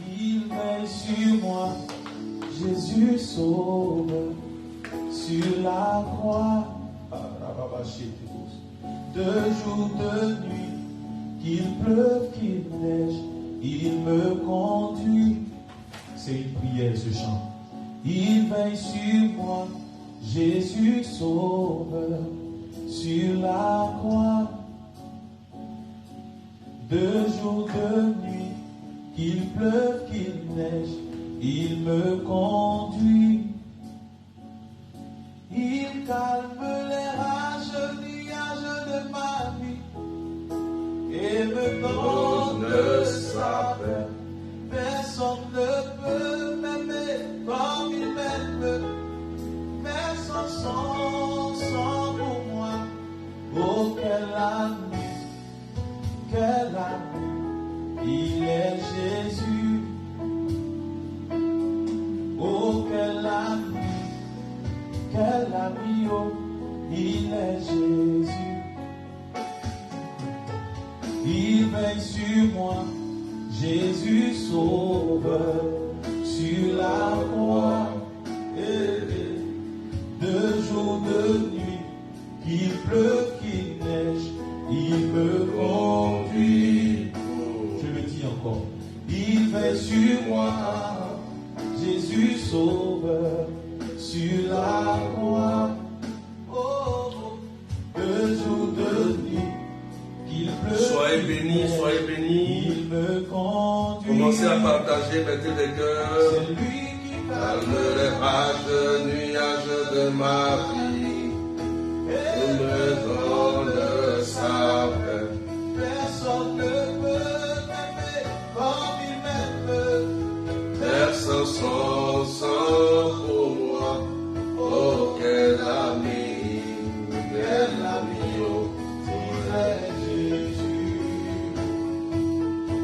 Il veille sur moi, Jésus sauve sur la croix. De jour, de nuit, qu'il pleuve, qu'il neige, il me conduit. C'est une prière ce chant. Il veille sur moi, Jésus sauve sur la croix. De jour, de nuit, qu'il pleuve, qu'il neige, il me conduit. Il calme les rages, nuages de ma vie et me donne sa paix. Personne ne peut m'aimer comme il m'aime. Personne sans pour moi. Oh, quel ami, il est Jésus. Oh, quel ami, oh, il est Jésus. Il veille sur moi, Jésus sauve sur la croix. De jour, de nuit, qu'il pleuve, qu'il neige, il me conduit. Je le dis encore. Il veille sur moi, Jésus sauve sur la croix. Oh, de jour, de nuit, qu'il pleuve. Soyez bénis, soyez bénis. Il me conduit. Commencez à partager, mettez des cœurs. C'est lui qui calme les rages, nuages de ma vie. Il me donne sa paix. Personne ne peut m'aimer comme il m'aime. Personne sans pour moi. Oh, quel ami, oh, c'est Jésus.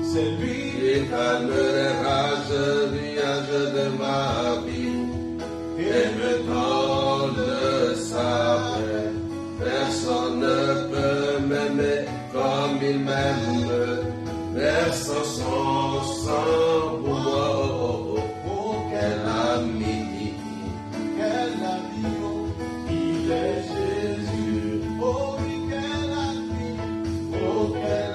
C'est lui qui calme les rages, nuages de ma vie et me donne sa paix. Personne ne peut m'aimer comme il m'aime. Personne sans pour moi. Oh, oh, oh, quel ami, oh, il est Jésus. Oh oui, quel ami, oh quel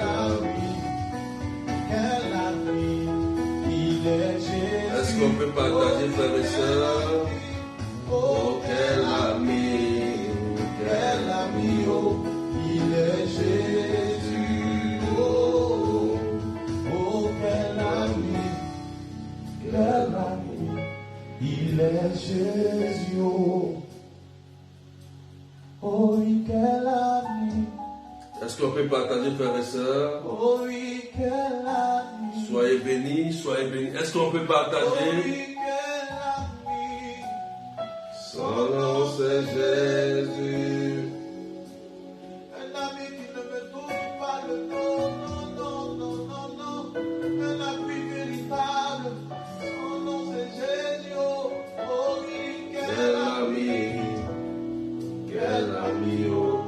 ami, il est Jésus. Est-ce qu'on peut partager, frères et sœurs? Oh, quel ami, oh, il est Jésus. Oh, oh, quel ami, il est Jésus. Oh, oui, quel ami. Est-ce qu'on peut partager, frères et sœurs? Oh, oui, quel ami. Soyez bénis, soyez bénis. Est-ce qu'on peut partager? Oh, oui, quel ami. Son nom c'est Jésus. Un ami qui ne me tourne pas le dos, non. Un ami véritable. Son nom c'est Jésus. Oh oui, Quel ami, oh.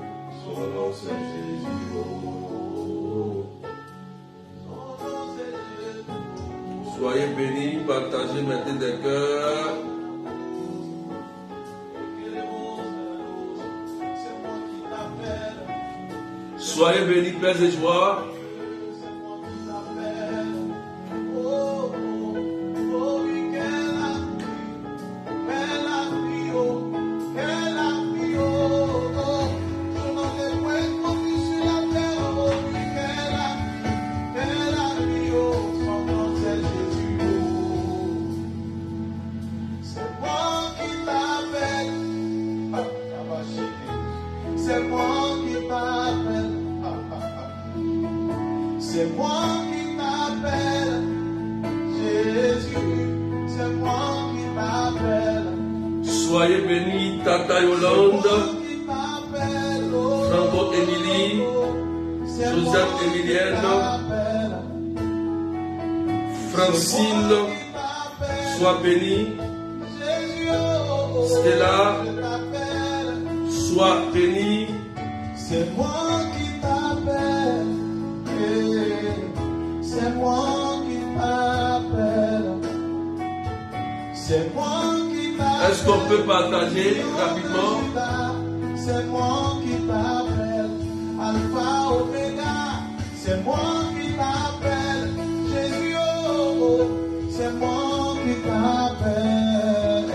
Son nom c'est Jésus. Oh. Son nom c'est Jésus. Soyez bénis, partagez, mettez des cœurs. C'est moi qui t'appelle. Soyez bénis, paix et joie. C'est moi qui t'appelle. Oh, oui, quel ami, oh, quel ami, oh. Je n'en ai point connu sur la terre, oh, oui, quel ami, oh. Son nom c'est Jésus, oh. C'est moi qui t'appelle. Ah, ça va chier. C'est moi qui t'appelle. C'est moi qui t'appelle, Jésus, c'est moi qui t'appelle. Soyez bénis, Tata Yolande, Franco Émilie, Joseph Emilienne, Francine, sois bénie. Stella, sois bénie. C'est moi qui t'appelle, c'est moi qui t'appelle. C'est moi qui t'appelle. Est-ce qu'on peut partager rapidement? C'est moi qui t'appelle. Alpha, Omega. C'est moi qui t'appelle. Jésus, oh, c'est moi qui t'appelle.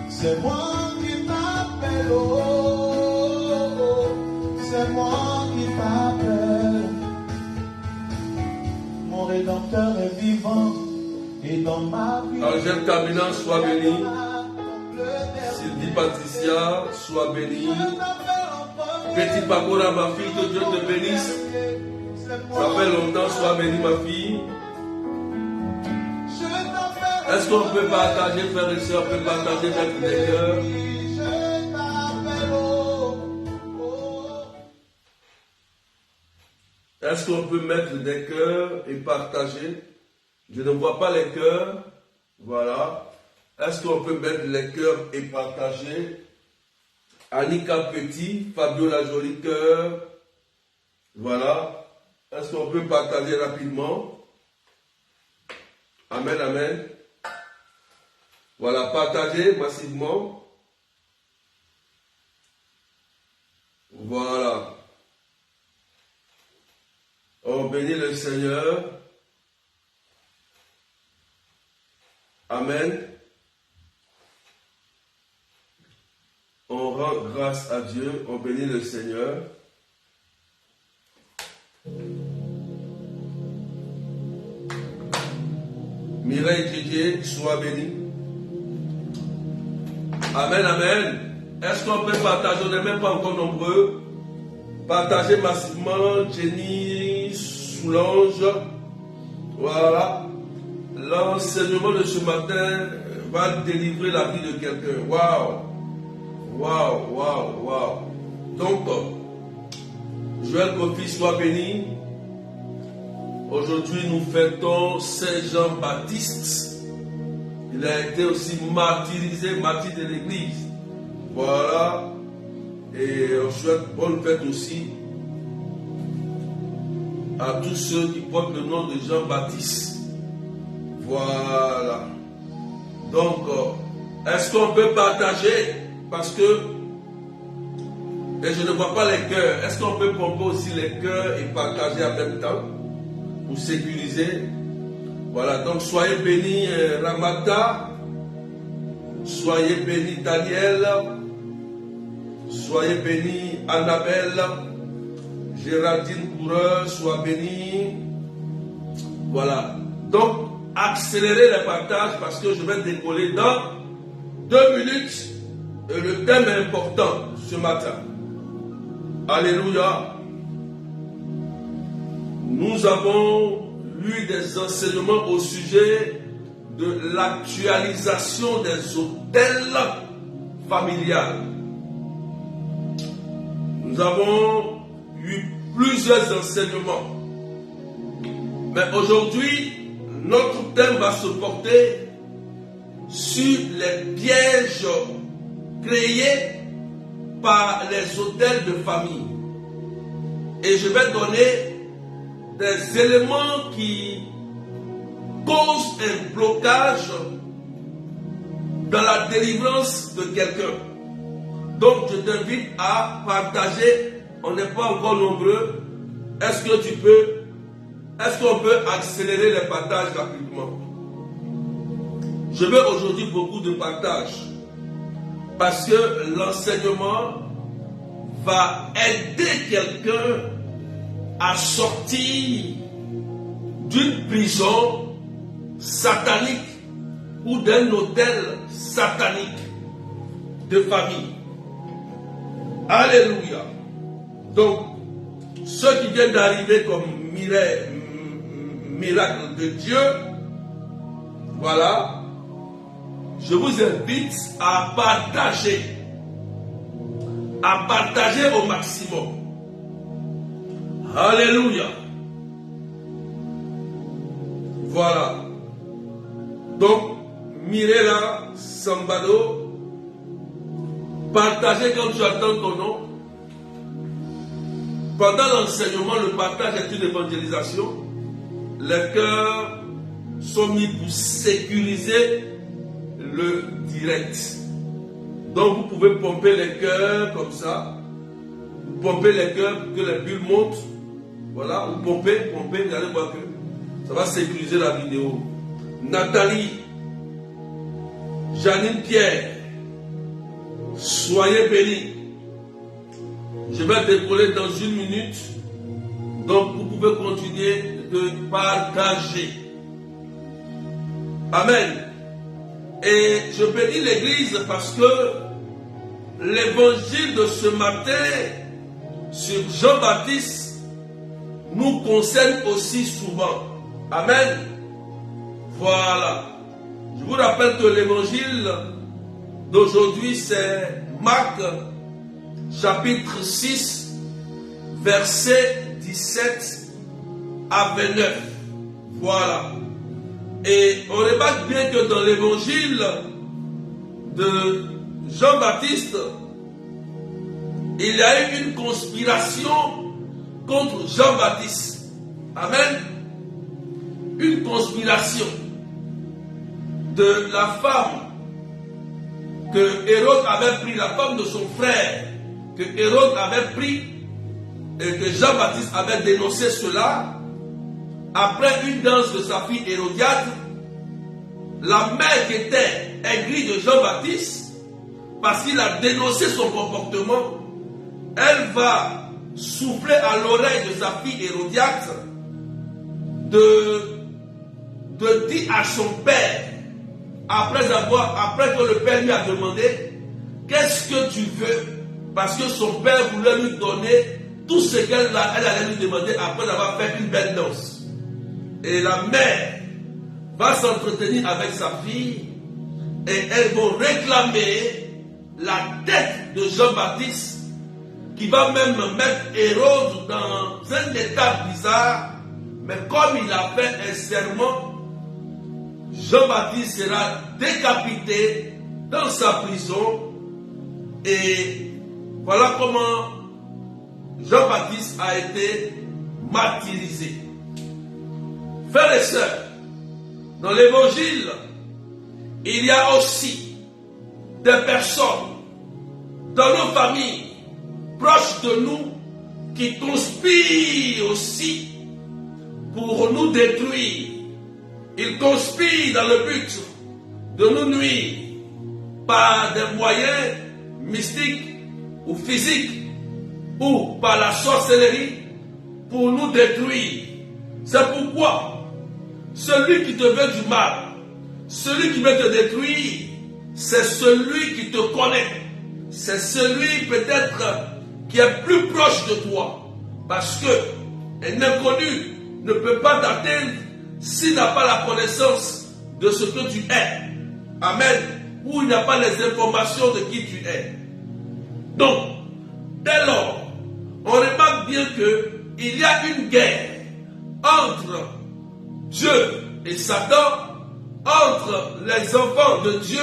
C'est moi qui t'appelle. Oh, c'est moi qui t'appelle. Mon Rédempteur est vivant et dans ma vie. Angèle Camina, sois béni. Sylvie Patricia, sois béni. Petit Pacora, ma fille, que Dieu te bénisse. Ça fait longtemps, sois béni, ma fille. Est-ce qu'on peut partager, frères et sœurs, on peut partager mettre des cœurs? Est-ce qu'on peut mettre des cœurs et partager? Je ne vois pas les cœurs. Voilà. Est-ce qu'on peut mettre les cœurs et partager? Annika Petit, Fabiola Jolie Cœur. Voilà. Est-ce qu'on peut partager rapidement? Amen, amen. Voilà, partagez massivement. Voilà. On bénit le Seigneur. Amen. On rend grâce à Dieu. On bénit le Seigneur. Mireille Didier, sois béni. Amen, amen. Est-ce qu'on peut partager? On n'est même pas encore nombreux. Partagez massivement. Jenny Soulange. Voilà. L'enseignement de ce matin va délivrer la vie de quelqu'un. Waouh! Waouh, waouh, waouh. Donc, Joël Kofi, sois béni. Aujourd'hui, nous fêtons Saint Jean-Baptiste. Il a été aussi martyrisé, martyr de l'Église. Voilà. Et on souhaite bonne fête aussi à tous ceux qui portent le nom de Jean-Baptiste. Voilà. Donc, est-ce qu'on peut partager? Parce que, et je ne vois pas les cœurs, est-ce qu'on peut pomper aussi les cœurs et partager en même temps pour sécuriser? Voilà, donc soyez bénis Ramata, soyez bénis Daniel, soyez bénis Annabelle, Géraldine Coureur, sois bénie. Voilà, donc accélérez les partages parce que je vais décoller dans 2 minutes. Et le thème est important ce matin. Alléluia. Nous avons eu des enseignements au sujet de l'actualisation des hôtels familiales. Nous avons eu plusieurs enseignements. Mais aujourd'hui, notre thème va se porter sur les pièges créés par les hôtels de famille. Et je vais donner des éléments qui causent un blocage dans la délivrance de quelqu'un. Donc je t'invite à partager. On n'est pas encore nombreux. Est-ce qu'on peut accélérer les partages rapidement? Je veux aujourd'hui beaucoup de partages. Parce que l'enseignement va aider quelqu'un à sortir d'une prison satanique ou d'un hôtel satanique de famille. Alléluia. Donc, ceux qui viennent d'arriver comme miracle de Dieu, voilà. Je vous invite à partager au maximum. Alléluia. Voilà. Donc, Mirella Sambado, partagez quand tu attends ton nom. Pendant l'enseignement, le partage est une évangélisation. Les cœurs sont mis pour sécuriser le direct. Donc vous pouvez pomper les cœurs comme ça. Vous pompez les cœurs pour que les bulles montent. Voilà, vous pompez, vous allez voir que ça va sécuriser la vidéo. Nathalie, Janine Pierre, soyez bénis. Je vais décoller dans 1 minute. Donc vous pouvez continuer de partager. Amen. Et je bénis l'église parce que l'évangile de ce matin sur Jean-Baptiste nous concerne aussi souvent. Amen. Voilà. Je vous rappelle que l'évangile d'aujourd'hui c'est Marc chapitre 6 verset 17 à 29. Voilà. Et on remarque bien que dans l'évangile de Jean-Baptiste, il y a eu une conspiration contre Jean-Baptiste. Amen. Une conspiration de la femme que Hérode avait pris, la femme de son frère, que Hérode avait pris et que Jean-Baptiste avait dénoncé cela. Après une danse de sa fille Hérodiade, la mère qui était aigrie de Jean-Baptiste, parce qu'il a dénoncé son comportement, elle va souffler à l'oreille de sa fille Hérodiade de dire à son père, après que le père lui a demandé, qu'est-ce que tu veux? Parce que son père voulait lui donner tout ce qu'elle allait lui demander après avoir fait une belle danse. Et la mère va s'entretenir avec sa fille et elles vont réclamer la tête de Jean-Baptiste qui va même mettre Hérode dans un état bizarre. Mais comme il a fait un serment, Jean-Baptiste sera décapité dans sa prison. Et voilà comment Jean-Baptiste a été martyrisé. Frères et sœurs, dans l'évangile, il y a aussi des personnes dans nos familles, proches de nous, qui conspirent aussi pour nous détruire. Ils conspirent dans le but de nous nuire par des moyens mystiques ou physiques ou par la sorcellerie pour nous détruire. C'est pourquoi celui qui te veut du mal, celui qui veut te détruire, c'est celui qui te connaît. C'est celui peut-être qui est plus proche de toi. Parce que un inconnu ne peut pas t'atteindre s'il n'a pas la connaissance de ce que tu es. Amen. Ou il n'a pas les informations de qui tu es. Donc, dès lors, on remarque bien qu'il y a une guerre entre Dieu et Satan, entre les enfants de Dieu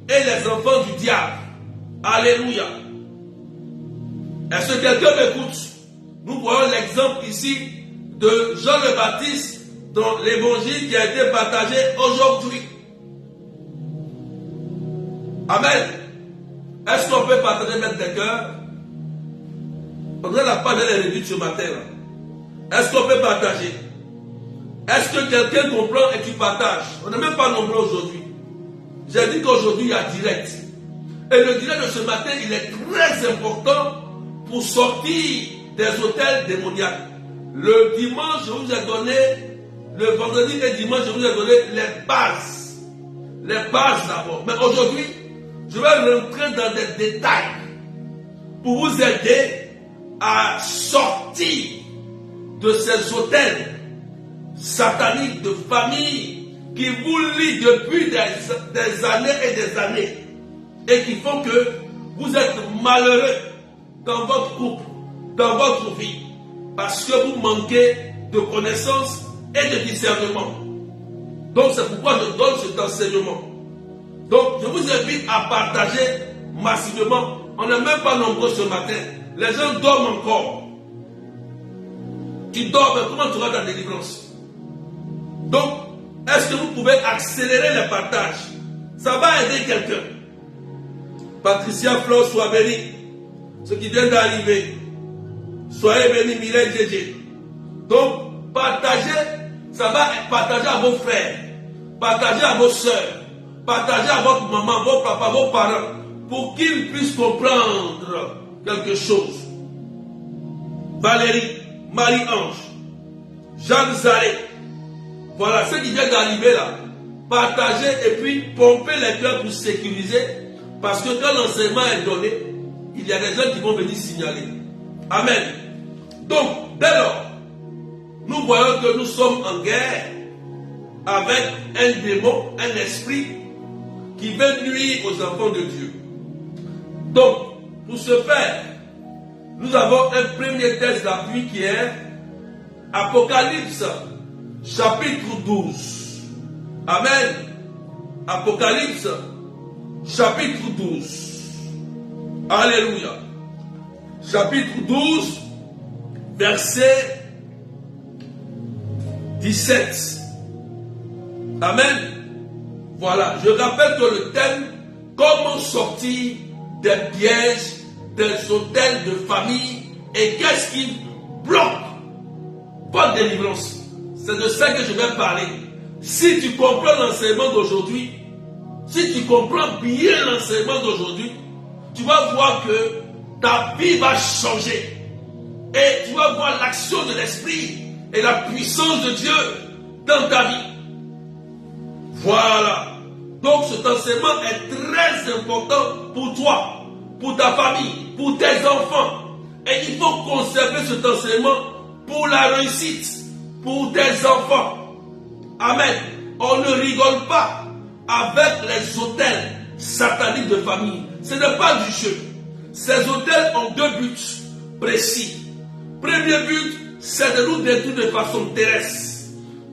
et les enfants du diable. Alléluia. Est-ce que quelqu'un m'écoute? Nous voyons l'exemple ici de Jean le Baptiste dans l'évangile qui a été partagé aujourd'hui. Amen. Est-ce qu'on peut partager mettre des cœurs? On dirait la page elle est réduite ce matin. Est-ce qu'on peut partager? Est-ce que quelqu'un comprend et tu partages? On n'est même pas nombreux aujourd'hui. J'ai dit qu'aujourd'hui il y a direct. Et le direct de ce matin, il est très important pour sortir des hôtels démoniaques. Le dimanche, je vous ai donné, le vendredi et dimanche, je vous ai donné les bases. Les bases d'abord. Mais aujourd'hui, je vais rentrer dans des détails pour vous aider à sortir de ces hôtels sataniques de famille qui vous lient depuis des années et des années et qui font que vous êtes malheureux dans votre couple, dans votre vie, parce que vous manquez de connaissances et de discernement. Donc c'est pourquoi je donne cet enseignement. Donc je vous invite à partager massivement. On n'est même pas nombreux ce matin. Les gens dorment encore. Tu dors, mais comment tu vas dans la délivrance? Donc, est-ce que vous pouvez accélérer les partages? Ça va aider quelqu'un. Patricia Flore, sois bénie. Ceux qui viennent d'arriver, soyez bénis, Mireille Djedje. Donc, partagez, ça va partager à vos frères, partagez à vos soeurs, partagez à votre maman, vos papas, vos parents, pour qu'ils puissent comprendre quelque chose. Valérie, Marie-Ange, Jeanne Zaré, voilà ceux qui viennent d'arriver là. Partagez et puis pompez les cœurs pour sécuriser, parce que quand l'enseignement est donné, il y a des gens qui vont venir signaler. Amen. Donc, dès lors, nous voyons que nous sommes en guerre avec un démon, un esprit qui veut nuire aux enfants de Dieu. Donc, pour ce faire, nous avons un premier texte d'appui qui est Apocalypse, chapitre 12. Amen. Apocalypse, chapitre 12. Alléluia. Chapitre 12, verset 17. Amen. Voilà. Je rappelle que le thème, comment sortir des pièges, des hôtels de famille et qu'est-ce qui bloque votre délivrance. C'est de ça que je vais parler. Si tu comprends l'enseignement d'aujourd'hui, si tu comprends bien l'enseignement d'aujourd'hui, tu vas voir que ta vie va changer. Et tu vas voir l'action de l'Esprit et la puissance de Dieu dans ta vie. Voilà. Donc cet enseignement est très important pour toi, pour ta famille, pour tes enfants. Et il faut conserver cet enseignement pour la réussite, pour tes enfants. Amen. On ne rigole pas avec les hôtels sataniques de famille. Ce n'est pas du jeu. Ces hôtels ont deux buts précis. Premier but, c'est de nous détruire de façon terrestre.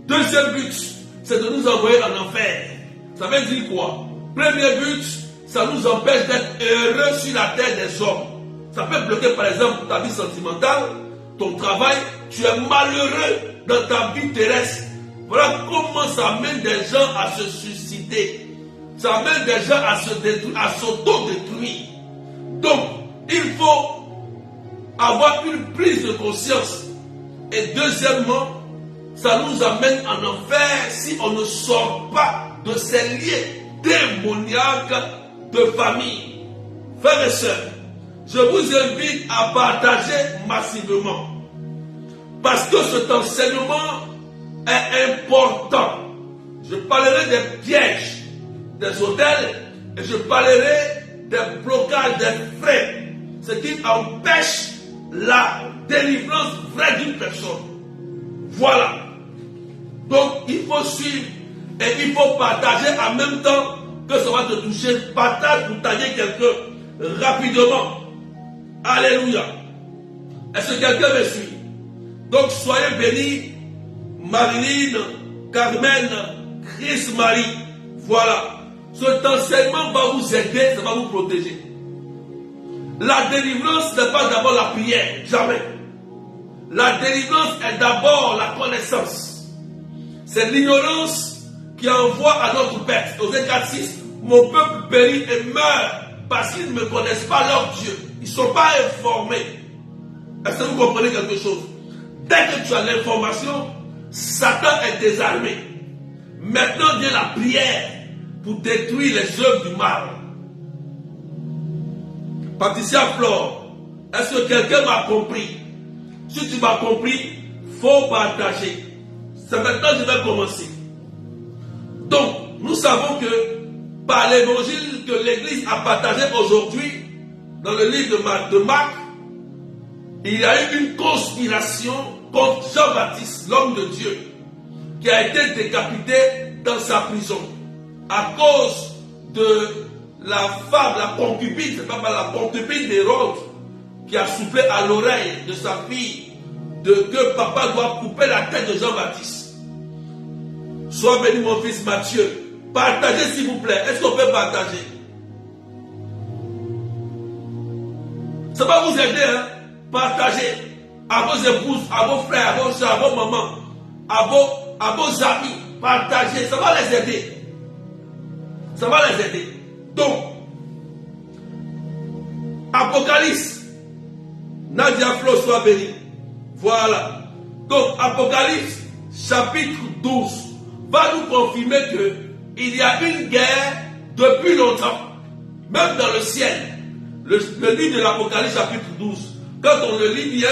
Deuxième but, c'est de nous envoyer en enfer. Ça veut dire quoi? Premier but, ça nous empêche d'être heureux sur la terre des hommes. Ça peut bloquer par exemple ta vie sentimentale, ton travail. Tu es malheureux dans ta vie terrestre. Voilà comment ça amène des gens à se suicider. Ça amène des gens à se détruire, à s'auto-détruire. Donc, il faut avoir une prise de conscience. Et deuxièmement, ça nous amène en enfer si on ne sort pas de ces liens démoniaques de famille. Frères et sœurs, je vous invite à partager massivement. Parce que cet enseignement est important. Je parlerai des pièges des hôtels et je parlerai des blocages, des freins. Ce qui empêche la délivrance vraie d'une personne. Voilà. Donc il faut suivre et il faut partager en même temps que ça va te toucher. Partage pour tailler quelqu'un rapidement. Alléluia. Est-ce que quelqu'un me suit? Donc soyez bénis, Marilyn, Carmen, Chris Marie. Voilà. Cet enseignement va vous aider, ça va vous protéger. La délivrance n'est pas d'abord la prière, jamais. La délivrance est d'abord la connaissance. C'est l'ignorance qui envoie à notre perte. Osée 4:6, mon peuple périt et meurt parce qu'ils ne me connaissent pas leur Dieu. Ils ne sont pas informés. Est-ce que vous comprenez quelque chose? Dès que tu as l'information, Satan est désarmé. Maintenant vient la prière pour détruire les œuvres du mal. Patricia Flore, est-ce que quelqu'un m'a compris? Si tu m'as compris, il faut partager. C'est maintenant que je vais commencer. Donc, nous savons que par l'évangile que l'Église a partagé aujourd'hui, dans le livre de Marc, il y a eu une conspiration contre Jean-Baptiste, l'homme de Dieu, qui a été décapité dans sa prison à cause de la femme, la concubine, c'est pas mal, la concubine d'Hérode, qui a soufflé à l'oreille de sa fille que papa doit couper la tête de Jean-Baptiste. Sois béni mon fils Mathieu. Partagez s'il vous plaît. Est-ce qu'on peut partager? Ça va vous aider, hein? Partagez à vos épouses, à vos frères, à vos soeurs, à vos mamans, à vos amis. Partagez, ça va les aider. Ça va les aider. Donc, Apocalypse, Nadia Flo soit béni. Voilà. Donc, Apocalypse, chapitre 12, va nous confirmer qu'il y a une guerre depuis longtemps, même dans le ciel. Le livre de l'Apocalypse, chapitre 12, quand on le lit bien,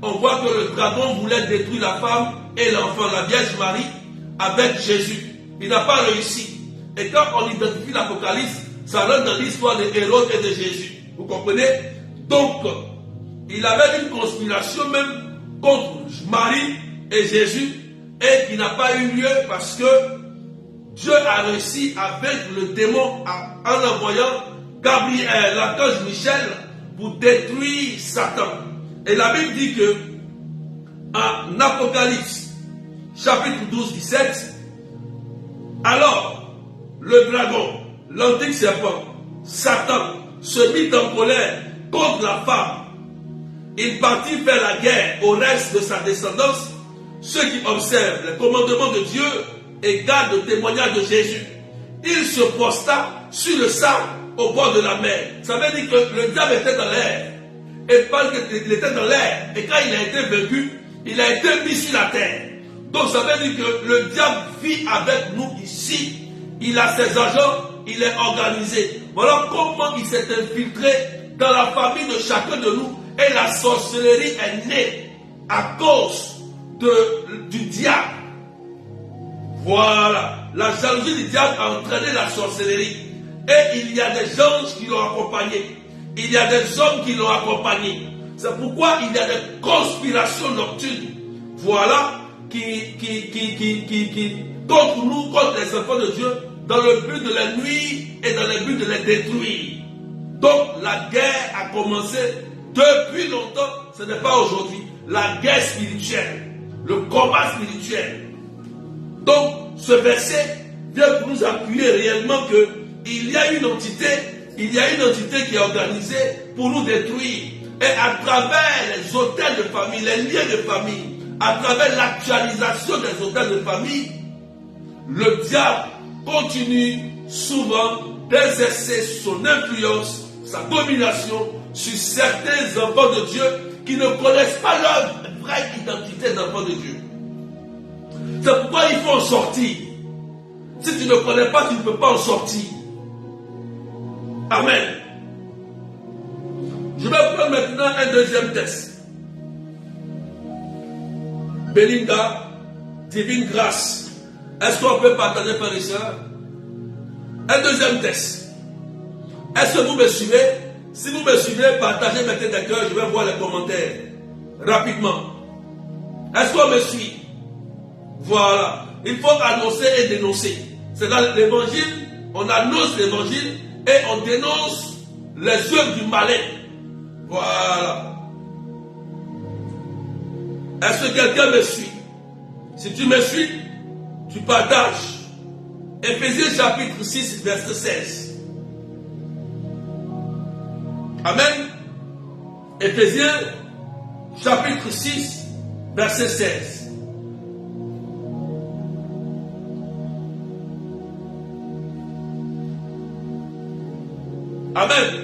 on voit que le dragon voulait détruire la femme et l'enfant, la Vierge Marie, avec Jésus. Il n'a pas réussi. Et quand on identifie l'Apocalypse, ça rentre dans l'histoire de Hérode et de Jésus. Vous comprenez? Donc, il avait une conspiration même contre Marie et Jésus, et qui n'a pas eu lieu parce que Dieu a réussi à vaincre le démon en envoyant Gabriel, l'archange Michel, pour détruire Satan. Et la Bible dit que en Apocalypse, chapitre 12, 17, alors le dragon, l'antique serpent, Satan, se mit en colère contre la femme. Il partit faire la guerre au reste de sa descendance, ceux qui observent les commandements de Dieu et gardent le témoignage de Jésus. Il se posta sur le sable au bord de la mer. Ça veut dire que le diable était dans l'air. Et parce qu'il était dans l'air, et quand il a été vaincu, il a été mis sur la terre. Donc ça veut dire que le diable vit avec nous ici. Il a ses agents, il est organisé. Voilà comment il s'est infiltré dans la famille de chacun de nous. Et la sorcellerie est née à cause du diable. Voilà. La jalousie du diable a entraîné la sorcellerie. Et il y a des anges qui l'ont accompagné. Il y a des hommes qui l'ont accompagné. C'est pourquoi il y a des conspirations nocturnes. Voilà. Qui contre nous, contre les enfants de Dieu, dans le but de les nuire et dans le but de les détruire. Donc la guerre a commencé depuis longtemps, ce n'est pas aujourd'hui. La guerre spirituelle, le combat spirituel. Donc ce verset vient pour nous appuyer réellement qu'il y a une entité, qui est organisée pour nous détruire. Et à travers les hôtels de famille, les liens de famille, à travers l'actualisation des hôtels de famille, le diable continue souvent d'exercer son influence, sa domination sur certains enfants de Dieu qui ne connaissent pas leur vraie identité d'enfants de Dieu. C'est pourquoi il faut en sortir. Si tu ne connais pas, tu ne peux pas en sortir. Amen. Je vais prendre maintenant un deuxième texte. Belinda, divine grâce. Est-ce qu'on peut partager, frères et sœurs? Un deuxième texte. Est-ce que vous me suivez? Si vous me suivez, partagez, mettez des cœurs, je vais voir les commentaires. Rapidement. Est-ce qu'on me suit? Voilà. Il faut annoncer et dénoncer. C'est dans l'évangile, on annonce l'évangile et on dénonce les œuvres du malin. Voilà. Est-ce que quelqu'un me suit? Si tu me suis, tu partages. Éphésiens chapitre 6, verset 16. Amen. Éphésiens chapitre 6, verset 16. Amen.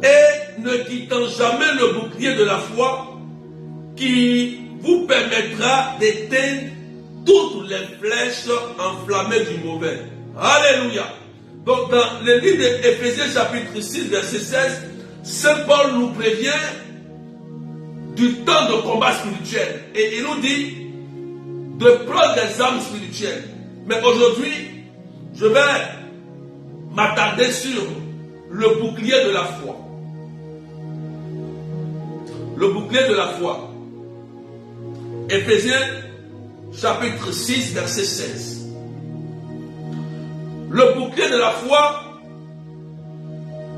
Et ne quittant jamais le bouclier de la foi qui vous permettra d'éteindre toutes les flèches enflammées du mauvais. Alléluia. Donc dans le livre d'Éphésiens chapitre 6 verset 16, Saint Paul nous prévient du temps de combat spirituel. Et il nous dit de prendre des armes spirituelles. Mais aujourd'hui, je vais m'attarder sur le bouclier de la foi. Le bouclier de la foi. Éphésiens chapitre 6 verset 16. Le bouclier de la foi,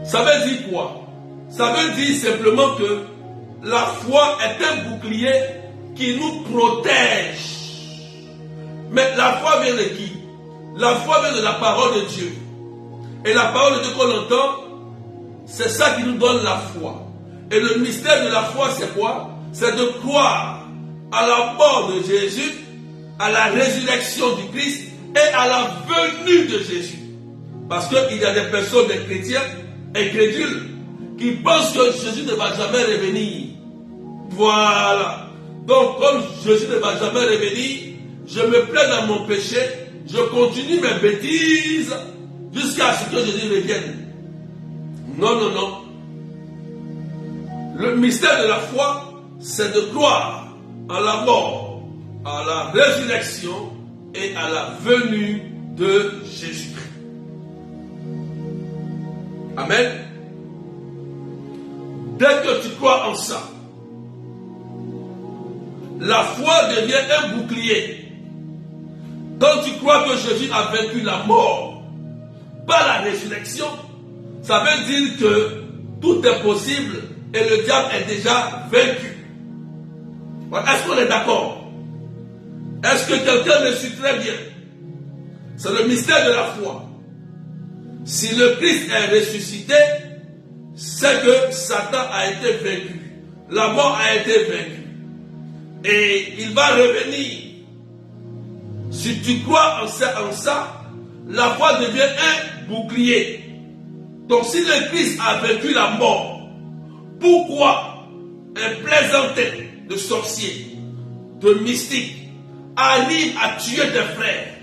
ça veut dire quoi? Ça veut dire simplement que la foi est un bouclier qui nous protège. Mais la foi vient de qui? La foi vient de la parole de Dieu. Et la parole de Dieu qu'on entend, c'est ça qui nous donne la foi. Et le mystère de la foi, c'est quoi? C'est de croire à la mort de Jésus, à la résurrection du Christ et à la venue de Jésus. Parce qu'il y a des personnes, des chrétiens incrédules, qui pensent que Jésus ne va jamais revenir. Voilà. Donc, comme Jésus ne va jamais revenir, je me plais dans mon péché, je continue mes bêtises jusqu'à ce que Jésus revienne. Non, non, non. Le mystère de la foi, c'est de croire à la mort, à la résurrection et à la venue de Jésus-Christ. Amen. Dès que tu crois en ça, la foi devient un bouclier. Quand tu crois que Jésus a vaincu la mort par la résurrection, ça veut dire que tout est possible et le diable est déjà vaincu. Est-ce qu'on est d'accord? Est-ce que quelqu'un me suit très bien? C'est le mystère de la foi. Si le Christ est ressuscité, c'est que Satan a été vaincu. La mort a été vaincue. Et il va revenir. Si tu crois en ça, la foi devient un bouclier. Donc si le Christ a vaincu la mort, pourquoi un plaisantin de sorcier, de mystique, arrive à tuer tes frères,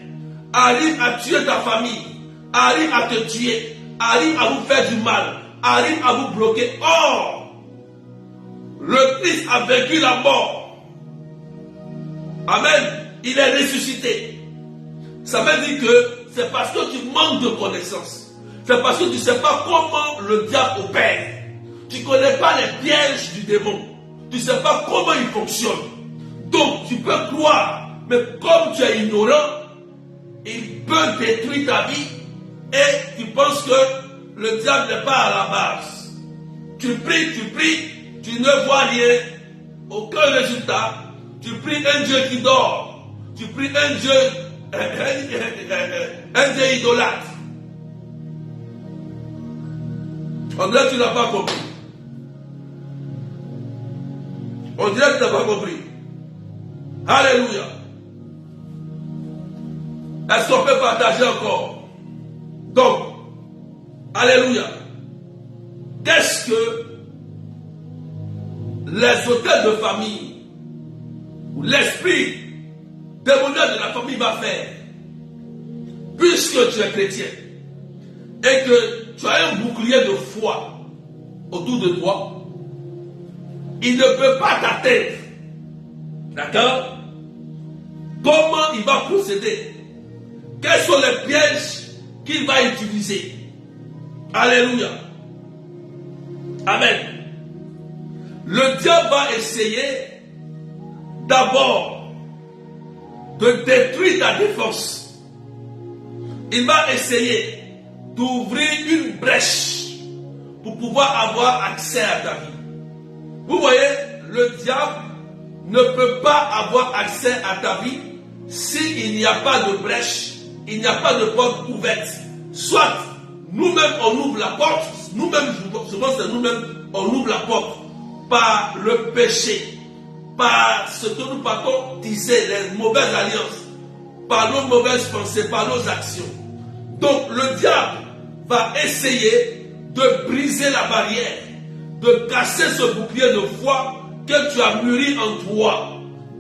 arrive à tuer ta famille, arrive à te tuer, arrive à vous faire du mal, arrive à vous bloquer? Or, le Christ a vaincu la mort. Amen. Il est ressuscité. Ça veut dire que c'est parce que tu manques de connaissances. C'est parce que tu ne sais pas comment le diable opère. Tu ne connais pas les pièges du démon. Tu ne sais pas comment il fonctionne. Donc tu peux croire, mais comme tu es ignorant, il peut détruire ta vie et tu penses que le diable n'est pas à la base. Tu pries, tu ne vois rien, aucun résultat. Tu pries un Dieu qui dort. Tu pries un Dieu idolâtre. On dirait que tu n'as pas compris. On dirait que tu n'as pas compris. Alléluia. Est-ce qu'on peut partager encore? Donc, alléluia. Qu'est-ce que les hôtels de famille ou l'esprit démoniaque de la famille va faire, puisque tu es chrétien et que tu as un bouclier de foi autour de toi, il ne peut pas t'atteindre. D'accord? Comment il va procéder? Quels sont les pièges qu'il va utiliser? Alléluia. Amen. Le diable va essayer d'abord de détruire ta défense. Il va essayer d'ouvrir une brèche pour pouvoir avoir accès à ta vie. Vous voyez, le diable ne peut pas avoir accès à ta vie s'il n'y a pas de brèche, il n'y a pas de porte ouverte. Soit nous-mêmes on ouvre la porte, nous-mêmes, souvent c'est nous-mêmes, on ouvre la porte par le péché, par ce que nous partons disait, les mauvaises alliances, par nos mauvaises pensées, par nos actions. Donc le diable va essayer de briser la barrière, de casser ce bouclier de foi que tu as mûri en toi.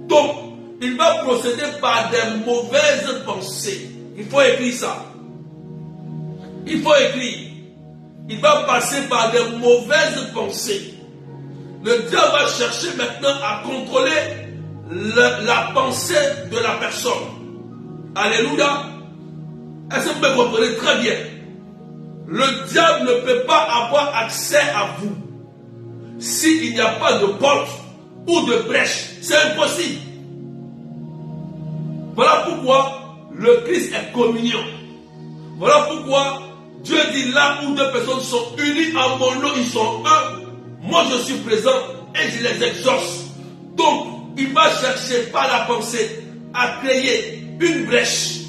Donc, il va procéder par des mauvaises pensées. Il faut écrire ça. Il faut écrire. Il va passer par des mauvaises pensées. Le diable va chercher maintenant à contrôler la pensée de la personne. Alléluia. Est-ce que vous me comprenez très bien? Le diable ne peut pas avoir accès à vous s'il n'y a pas de porte ou de brèche. C'est impossible. Voilà pourquoi le Christ est communion. Voilà pourquoi Dieu dit là où deux personnes sont unies en mon nom, ils sont un. Moi je suis présent et je les exauce. Donc il va chercher par la pensée à créer une brèche,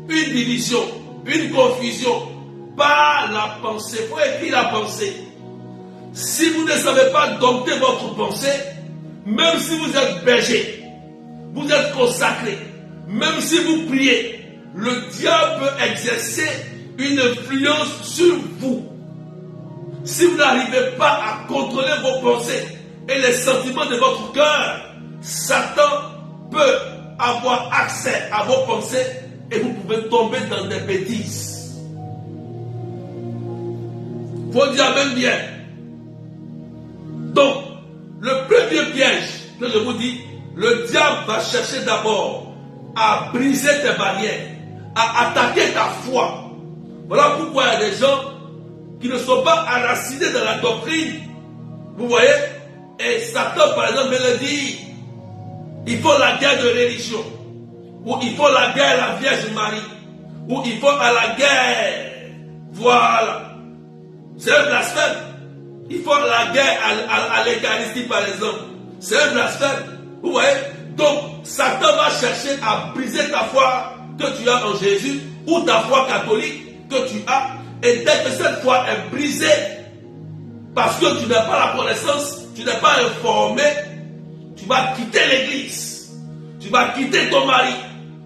une division, une confusion par la pensée. Il faut écrire la pensée. Si vous ne savez pas dompter votre pensée, même si vous êtes berger, vous êtes consacré, même si vous priez, le diable peut exercer une influence sur vous. Si vous n'arrivez pas à contrôler vos pensées et les sentiments de votre cœur, Satan peut avoir accès à vos pensées et vous pouvez tomber dans des bêtises. Faut dire même bien. Donc, le premier piège que je vous dis, le diable va chercher d'abord à briser tes barrières, à attaquer ta foi. Voilà pourquoi il y a des gens qui ne sont pas enracinés dans la doctrine. Vous voyez? Et Satan, par exemple, me le dit, il faut la guerre de religion, ou il faut la guerre à la Vierge Marie, ou il faut à la guerre. Voilà. C'est un blasphème. Il faut la guerre à l'Eucharistie, par exemple. C'est un blasphème. Vous voyez? Donc, Satan va chercher à briser ta foi que tu as en Jésus, ou ta foi catholique que tu as. Et dès que cette foi est brisée, parce que tu n'as pas la connaissance, tu n'es pas informé, tu vas quitter l'église, tu vas quitter ton mari,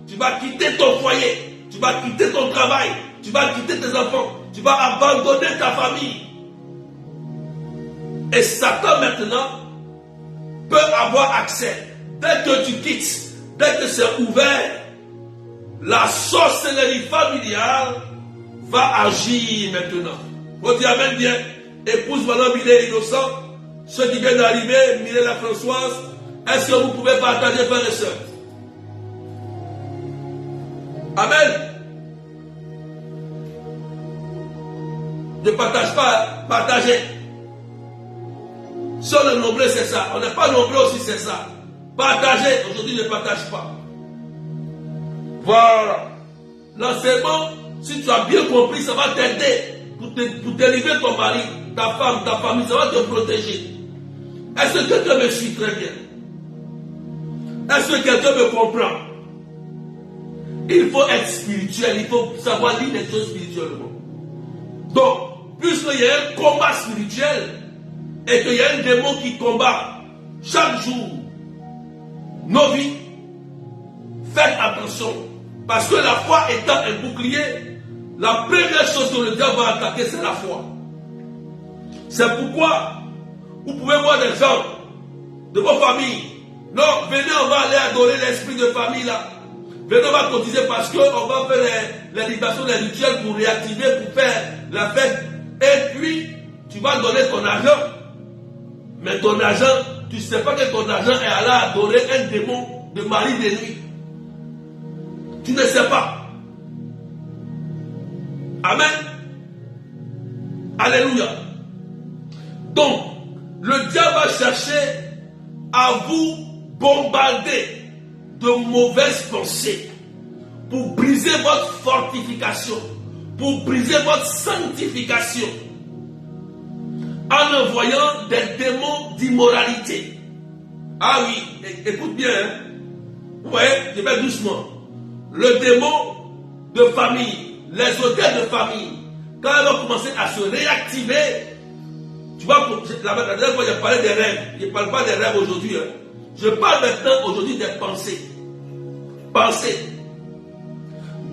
tu vas quitter ton foyer, tu vas quitter ton travail, tu vas quitter tes enfants, tu vas abandonner ta famille. Et Satan maintenant peut avoir accès. Dès que tu quittes, dès que c'est ouvert, la sorcellerie familiale va agir maintenant. Faut dire amen bien. Épouse maintenant Mireille Innocent. Ceux qui viennent d'arriver, Mireille la Françoise. Est-ce que vous pouvez partager, frères et sœurs? Amen. Ne partage pas, partagez. Si on est nombreux, c'est ça. On n'est pas nombreux aussi, c'est ça. Partagez. Aujourd'hui, ne partage pas. Voilà. L'enseignement, si tu as bien compris, ça va t'aider pour délivrer ton mari, ta femme, ta famille, ça va te protéger. Est-ce que quelqu'un me suit très bien? Est-ce que quelqu'un me comprend? Il faut être spirituel, il faut savoir lire les choses spirituellement. Donc, puisqu'il y a un combat spirituel et qu'il y a un démon qui combat chaque jour nos vies, faites attention. Parce que la foi étant un bouclier, la première chose que le diable va attaquer, c'est la foi. C'est pourquoi vous pouvez voir des gens de vos familles. Non, venez, on va aller adorer l'esprit de famille là. Venez, on va cotiser parce qu'on va faire les libations, les rituels pour réactiver, pour faire la fête. Et puis, tu vas donner ton argent. Mais ton argent, tu ne sais pas que ton argent est allé adorer un démon de mari de nuit. Tu ne sais pas. Amen. Alléluia. Donc, le diable va chercher à vous bombarder de mauvaises pensées pour briser votre fortification, pour briser votre sanctification, en envoyant des démons d'immoralité. Ah oui, écoute bien, hein? Ouais, je vais doucement. Le démon de famille, les hôtels de famille, quand ils vont commencer à se réactiver, tu vois, la dernière fois, j'ai parlé des rêves. Je ne parle pas des rêves aujourd'hui. Hein. Je parle maintenant aujourd'hui des pensées. Pensées.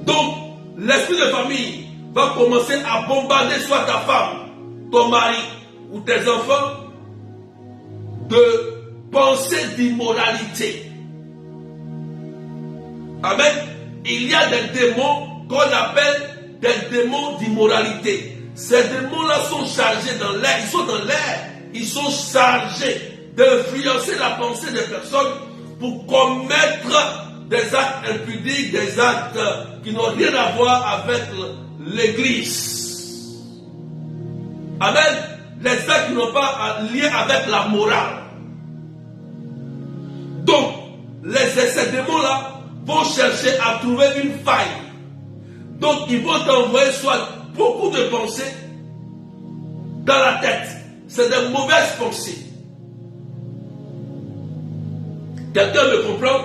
Donc, l'esprit de famille va commencer à bombarder soit ta femme, ton mari ou tes enfants de pensées d'immoralité. Amen. Il y a des démons qu'on appelle des démons d'immoralité. Ces démons-là sont chargés dans l'air, ils sont dans l'air, ils sont chargés d'influencer la pensée des personnes pour commettre des actes impudiques, des actes qui n'ont rien à voir avec l'église. Amen. Les actes qui n'ont pas lien avec la morale. Donc, ces démons-là vont chercher à trouver une faille. Donc, ils vont t'envoyer soit beaucoup de pensées dans la tête. C'est de mauvaises pensées. Quelqu'un me comprend?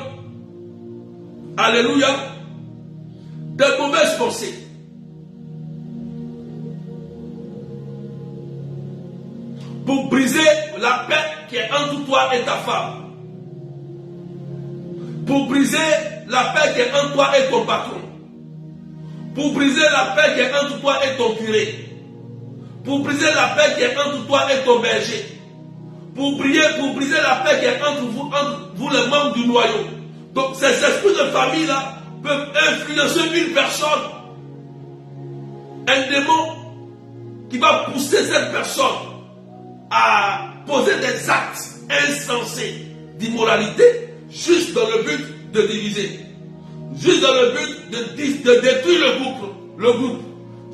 Alléluia. De mauvaises pensées. Pour briser la paix qui est entre toi et ta femme. Pour briser la paix qui est entre toi et ton patron. Pour briser la paix qui est entre toi et ton curé. Pour briser la paix qui est entre toi et ton berger. Pour briser la paix qui est entre vous les membres du noyau. Donc ces esprits de famille-là peuvent influencer une personne. Un démon qui va pousser cette personne à poser des actes insensés d'immoralité juste dans le but de diviser. Juste dans le but de détruire le groupe.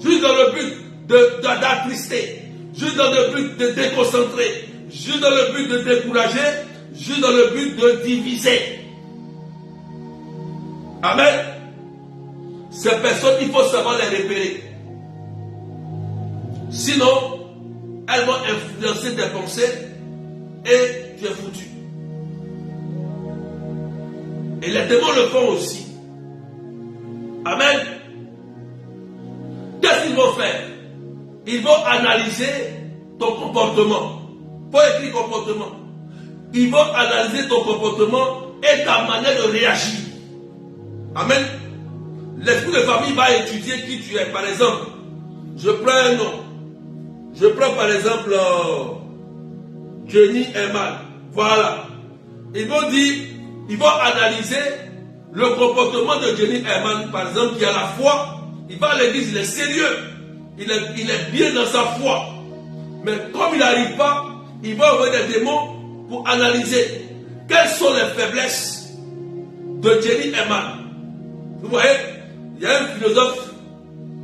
Juste dans le but d'attrister. Juste dans le but de déconcentrer. Juste dans le but de décourager. Juste dans le but de diviser. Amen. Ces personnes, il faut savoir les repérer. Sinon, elles vont influencer tes pensées et tu es foutu. Et les démons le font aussi. Amen. Qu'est-ce qu'ils vont faire? Ils vont analyser ton comportement. Pas écrit comportement. Ils vont analyser ton comportement et ta manière de réagir. Amen. L'esprit de famille va étudier qui tu es. Par exemple, je prends un nom. Je prends par exemple Jenny Eman. Voilà. Ils vont analyser le comportement de Jenny Eman, par exemple, qui a la foi. Il va à l'église, il est sérieux. Il est bien dans sa foi. Mais comme il n'arrive pas, il va envoyer des démons pour analyser quelles sont les faiblesses de Jenny Eman. Vous voyez, il y a un philosophe,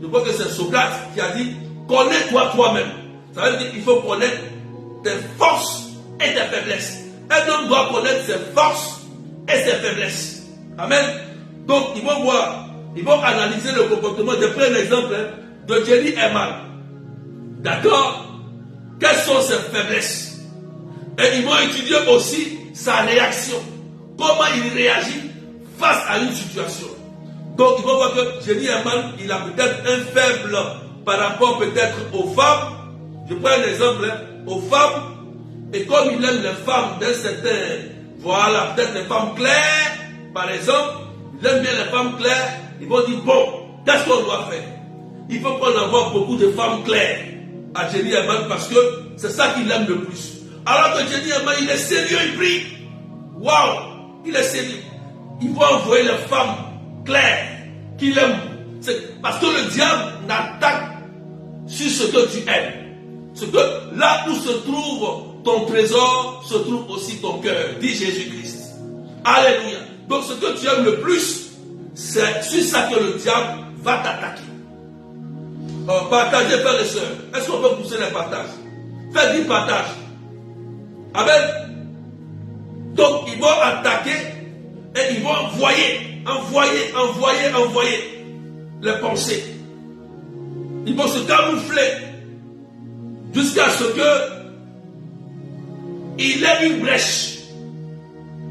je crois que c'est Socrate, qui a dit, connais-toi toi-même. Ça veut dire qu'il faut connaître tes forces et tes faiblesses. Un homme doit connaître ses forces et ses faiblesses. Amen. Donc, ils vont voir, ils vont analyser le comportement. Je prends un exemple de Jenny Eman. D'accord? Quelles sont ses faiblesses? Et ils vont étudier aussi sa réaction. Comment il réagit face à une situation. Donc, ils vont voir que Jenny Eman, il a peut-être un faible par rapport peut-être aux femmes. Je prends un exemple, aux femmes. Et comme il aime les femmes d'un certain, voilà, peut-être les femmes claires, par exemple, il aime bien les femmes claires, ils vont dire, bon, qu'est-ce qu'on doit faire? Il faut qu'on envoie beaucoup de femmes claires à Jenny Eman parce que c'est ça qu'il aime le plus. Alors que Jenny Eman, il est sérieux, il prie. Waouh, il est sérieux. Il faut envoyer les femmes claires qu'il aime. C'est parce que le diable n'attaque sur ce que tu aimes. Ce que là où se trouve ton trésor, se trouve aussi ton cœur, dit Jésus-Christ. Alléluia. Donc ce que tu aimes le plus, c'est sur ça que le diable va t'attaquer. Partagez, frères et sœurs. Est-ce qu'on peut pousser les partages? Faites du partage. Amen. Donc ils vont attaquer et ils vont envoyer les pensées. Ils vont se camoufler jusqu'à ce que il ait une brèche,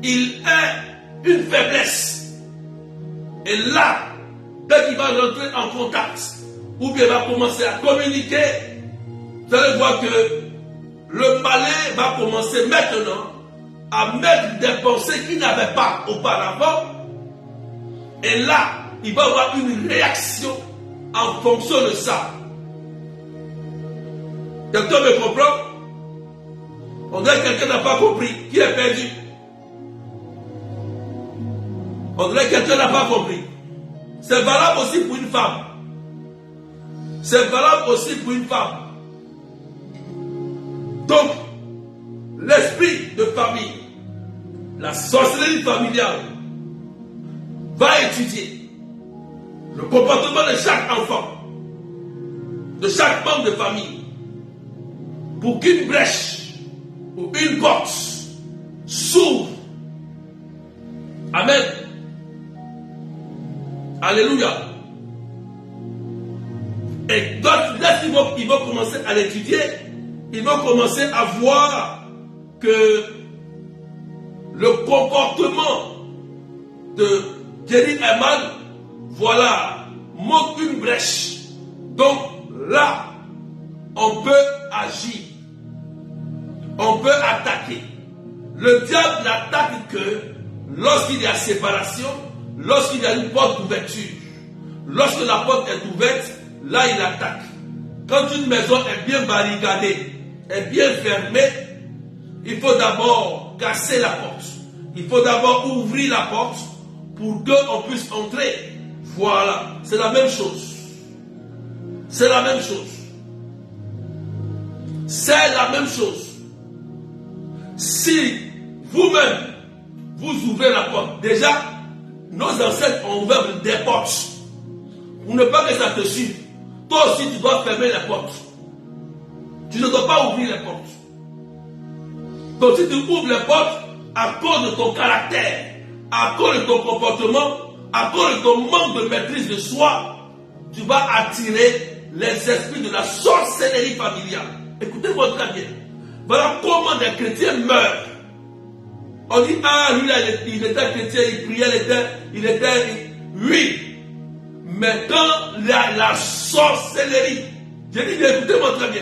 il ait une faiblesse. Et là, dès qu'il va rentrer en contact, ou bien il va commencer à communiquer, vous allez voir que le malin va commencer maintenant à mettre des pensées qu'il n'avait pas auparavant. Et là, il va avoir une réaction en fonction de ça. Quelqu'un me comprend? On dirait que quelqu'un n'a pas compris, qui est perdu. On dirait que quelqu'un n'a pas compris. C'est valable aussi pour une femme. C'est valable aussi pour une femme. Donc, l'esprit de famille, la sorcellerie familiale, va étudier le comportement de chaque enfant, de chaque membre de famille, pour qu'une brèche ou une porte s'ouvre. Amen. Alléluia. Et donc, ils vont commencer à l'étudier, ils vont commencer à voir que le comportement de Jenny Eman, voilà, montre une brèche. Donc là, on peut agir. On peut attaquer. Le diable n'attaque que lorsqu'il y a séparation, lorsqu'il y a une porte d'ouverture. Lorsque la porte est ouverte, là il attaque. Quand une maison est bien barricadée, est bien fermée, il faut d'abord casser la porte. Il faut d'abord ouvrir la porte pour qu'on puisse entrer. Voilà, c'est la même chose. C'est la même chose. C'est la même chose. Si vous-même, vous ouvrez la porte, déjà, nos ancêtres ont ouvert des portes. Pour ne pas que ça te suive. Toi aussi, tu dois fermer les portes. Tu ne dois pas ouvrir les portes. Donc si tu ouvres les portes, à cause de ton caractère, à cause de ton comportement, à cause de ton manque de maîtrise de soi, tu vas attirer les esprits de la sorcellerie familiale. Écoutez-moi très bien. Voilà comment des chrétiens meurent. On dit, ah, lui là, il était chrétien, il priait, il était, oui. Mais quand il y a la sorcellerie, j'ai dit, écoutez-moi très bien.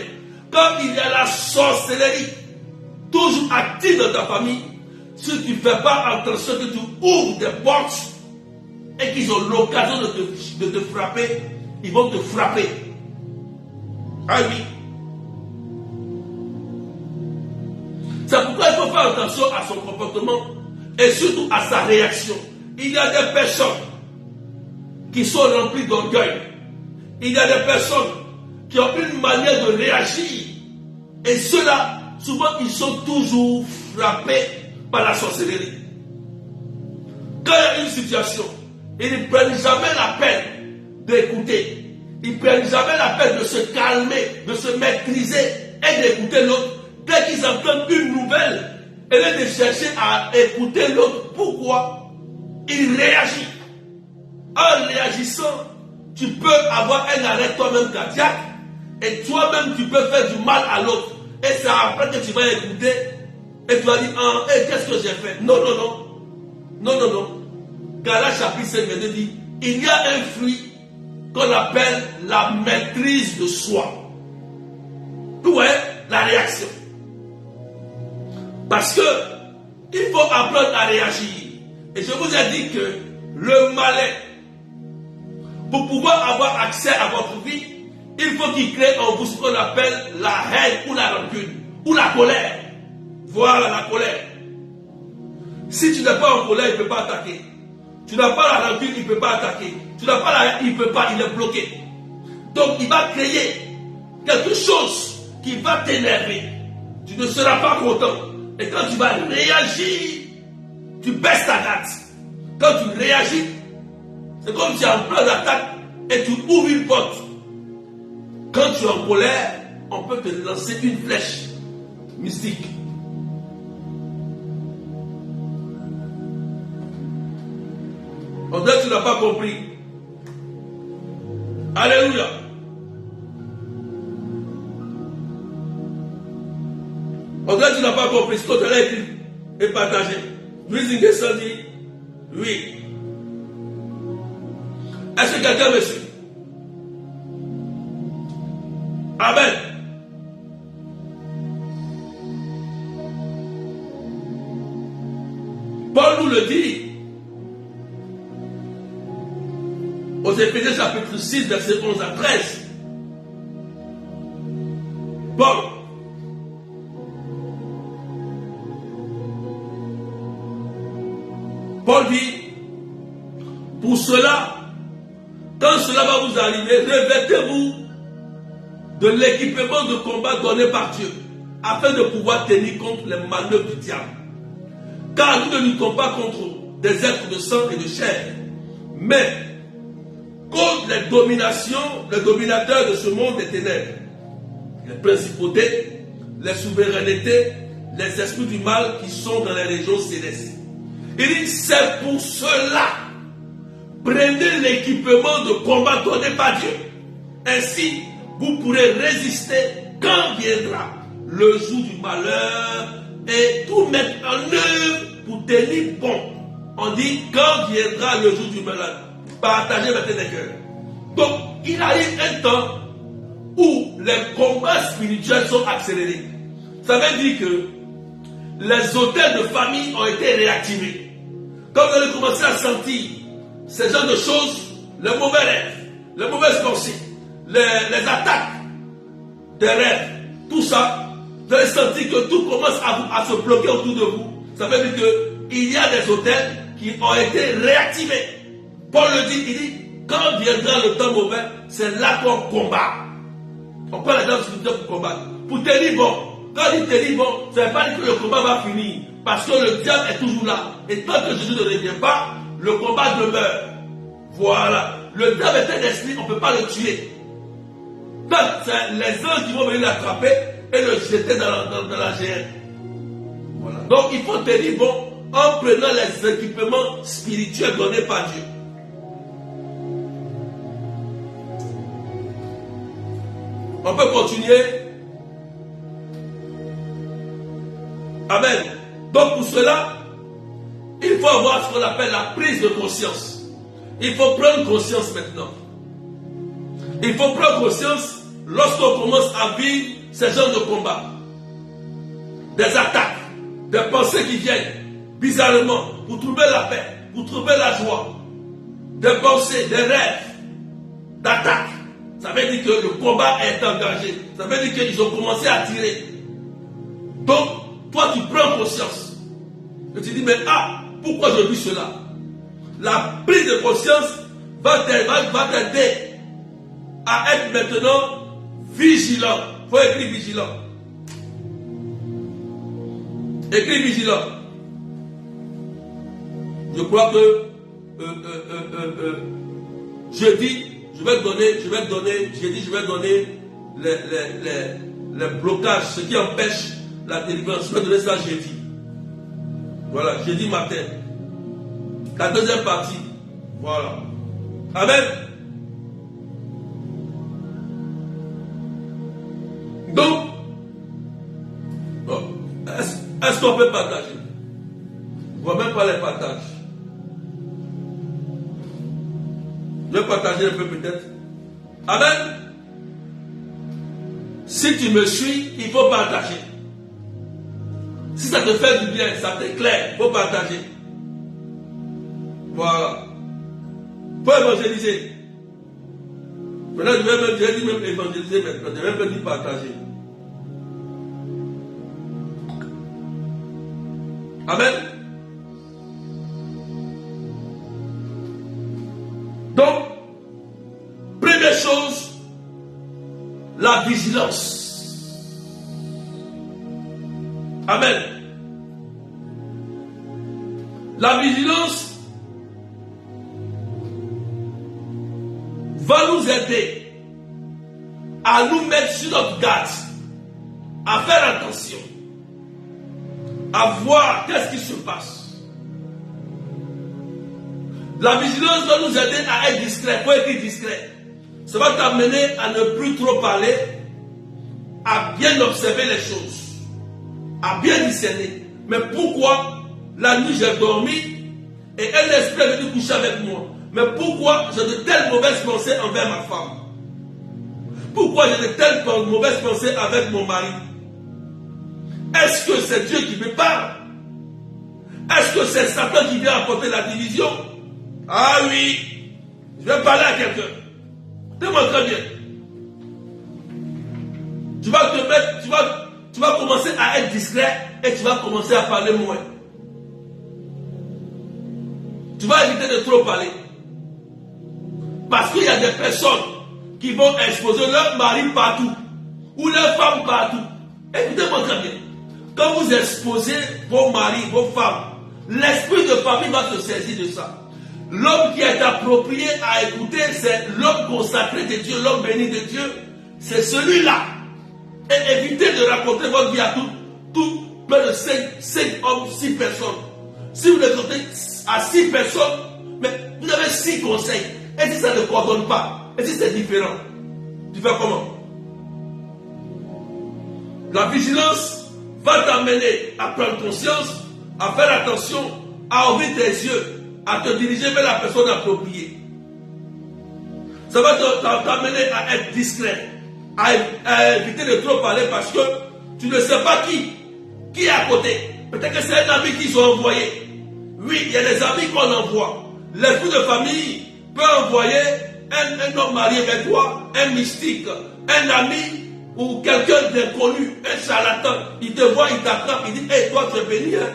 Quand il y a la sorcellerie, toujours active dans ta famille, si tu ne fais pas attention que tu ouvres des portes et qu'ils ont l'occasion de te frapper, ils vont te frapper. Ah oui. C'est pourquoi il faut faire attention à son comportement et surtout à sa réaction. Il y a des personnes qui sont remplies d'orgueil. Il y a des personnes qui ont une manière de réagir. Et ceux-là, souvent, ils sont toujours frappés par la sorcellerie. Quand il y a une situation, ils ne prennent jamais la peine d'écouter. Ils ne prennent jamais la peine de se calmer, de se maîtriser et d'écouter l'autre. Dès qu'ils entendent une nouvelle, et de chercher à écouter l'autre, pourquoi? Ils réagissent. En réagissant, tu peux avoir un arrêt toi-même cardiaque, et toi-même tu peux faire du mal à l'autre. Et c'est après que tu vas écouter, et tu vas dire, ah, qu'est-ce que j'ai fait? Non, non, non. Non, non, non. Galates chapitre 5, verset dit, il y a un fruit qu'on appelle la maîtrise de soi. Vous voyez, la réaction. Parce que il faut apprendre à réagir. Et je vous ai dit que le malin, pour pouvoir avoir accès à votre vie, il faut qu'il crée en vous ce qu'on appelle la haine ou la rancune, ou la colère. Voilà la colère. Si tu n'es pas en colère, il ne peut pas attaquer. Tu n'as pas la rancune, il ne peut pas attaquer. Tu n'as pas la haine, il ne peut pas, il est bloqué. Donc il va créer quelque chose qui va t'énerver. Tu ne seras pas content. Et quand tu vas réagir, tu baisses ta date. Quand tu réagis, c'est comme si tu es en plein d'attaque et tu ouvres une porte. Quand tu es en colère, on peut te lancer une flèche mystique. On dirait que tu n'as pas compris. Alléluia. On dirait que tu n'as pas compris ce que tu as écrit et partagé. Louis Nguessan dit oui. Est-ce que quelqu'un me suit? Amen. Paul nous le dit aux Éphésiens chapitre 6, verset 11 à 13. Paul dit, pour cela, quand cela va vous arriver, revêtez-vous de l'équipement de combat donné par Dieu, afin de pouvoir tenir contre les manœuvres du diable. Car nous ne luttons pas contre des êtres de sang et de chair, mais contre les dominations, les dominateurs de ce monde des ténèbres, les principautés, les souverainetés, les esprits du mal qui sont dans les régions célestes. Il dit, c'est pour cela, prenez l'équipement de combat donné par Dieu. Ainsi, vous pourrez résister quand viendra le jour du malheur et tout mettre en œuvre pour tenir bon. On dit, quand viendra le jour du malheur, partagez maintenant les cœurs. Donc, il arrive un temps où les combats spirituels sont accélérés. Ça veut dire que les hôtels de famille ont été réactivés. Quand vous allez commencer à sentir ces genres de choses, les mauvais rêves, les mauvaises pensées, les attaques des rêves, tout ça, vous allez sentir que tout commence à se bloquer autour de vous. Ça veut dire qu'il y a des hôtels qui ont été réactivés. Paul le dit, il dit, quand viendra le temps mauvais, c'est là qu'on combat. On prend la danse pour combattre. Pour tenir bon, quand il tenir bon, ça ne veut pas dire que le combat va finir. Parce que le diable est toujours là. Et tant que Jésus ne revient pas, le combat demeure. Voilà. Le diable est un esprit, on ne peut pas le tuer. Donc, c'est les anges qui vont venir l'attraper et le jeter dans la géhenne. Voilà. Donc, il faut tenir bon en prenant les équipements spirituels donnés par Dieu. On peut continuer. Amen. Donc pour cela, il faut avoir ce qu'on appelle la prise de conscience. Il faut prendre conscience maintenant. Il faut prendre conscience lorsqu'on commence à vivre ces genres de combats. Des attaques, des pensées qui viennent bizarrement pour trouver la paix, pour trouver la joie. Des pensées, des rêves, d'attaques. Ça veut dire que le combat est engagé. Ça veut dire qu'ils ont commencé à tirer. Donc, toi, tu prends conscience. Et tu dis, mais pourquoi je vis cela? La prise de conscience va t'aider à être maintenant vigilant. Il faut écrire vigilant. Écris vigilant. Je crois que jeudi, je vais donner les blocages, ce qui empêche la délivrance. Je vais donner ça jeudi. Voilà, jeudi matin. La deuxième partie. Voilà. Amen. Donc, est-ce qu'on peut partager? Je ne vois même pas les partages. Je vais partager un peu peut-être. Amen. Si tu me suis, il faut partager. Si ça te fait du bien, ça t'éclaire, il faut partager. Voilà. Il faut évangéliser. Maintenant, je vais même évangéliser maintenant. Je vais même dire partager. Amen. Donc, première chose, la vigilance. Amen. La vigilance va nous aider à nous mettre sur notre garde, à faire attention, à voir qu'est-ce qui se passe. La vigilance va nous aider à être discret. Il faut être discret. Ça va t'amener à ne plus trop parler, à bien observer les choses, à bien discerner. Mais pourquoi la nuit j'ai dormi et un esprit est venu coucher avec moi? Mais pourquoi j'ai de telles mauvaises pensées envers ma femme? Pourquoi j'ai de telles mauvaises pensées avec mon mari? Est-ce que c'est Dieu qui me parle? Est-ce que c'est Satan qui vient apporter la division? Ah oui, je vais parler à quelqu'un. Demande très bien. Tu vas te mettre, tu vas commencer à être discret et tu vas commencer à parler moins. Tu vas éviter de trop parler. Parce qu'il y a des personnes qui vont exposer leur mari partout ou leur femme partout. Écoutez-moi très bien. Quand vous exposez vos maris, vos femmes, l'esprit de famille va se saisir de ça. L'homme qui est approprié à écouter, c'est l'homme consacré de Dieu, l'homme béni de Dieu. C'est celui-là. Et évitez de raconter votre vie à tout plein de 5 hommes, 6 personnes. Si vous écoutez à 6 personnes, mais vous avez 6 conseils. Et si ça ne coordonne pas, et si c'est différent, tu fais comment? La vigilance va t'amener à prendre conscience, à faire attention, à ouvrir tes yeux, à te diriger vers la personne appropriée. Ça va t'amener à être discret, à éviter de trop parler parce que tu ne sais pas qui est à côté. Peut-être que c'est un ami qu'ils ont envoyé. Oui, il y a des amis qu'on envoie. L'esprit de famille peut envoyer un homme marié avec toi, un mystique, un ami ou quelqu'un d'inconnu, un charlatan. Il te voit, il t'attrape, il dit, hey, toi tu es béni, hein?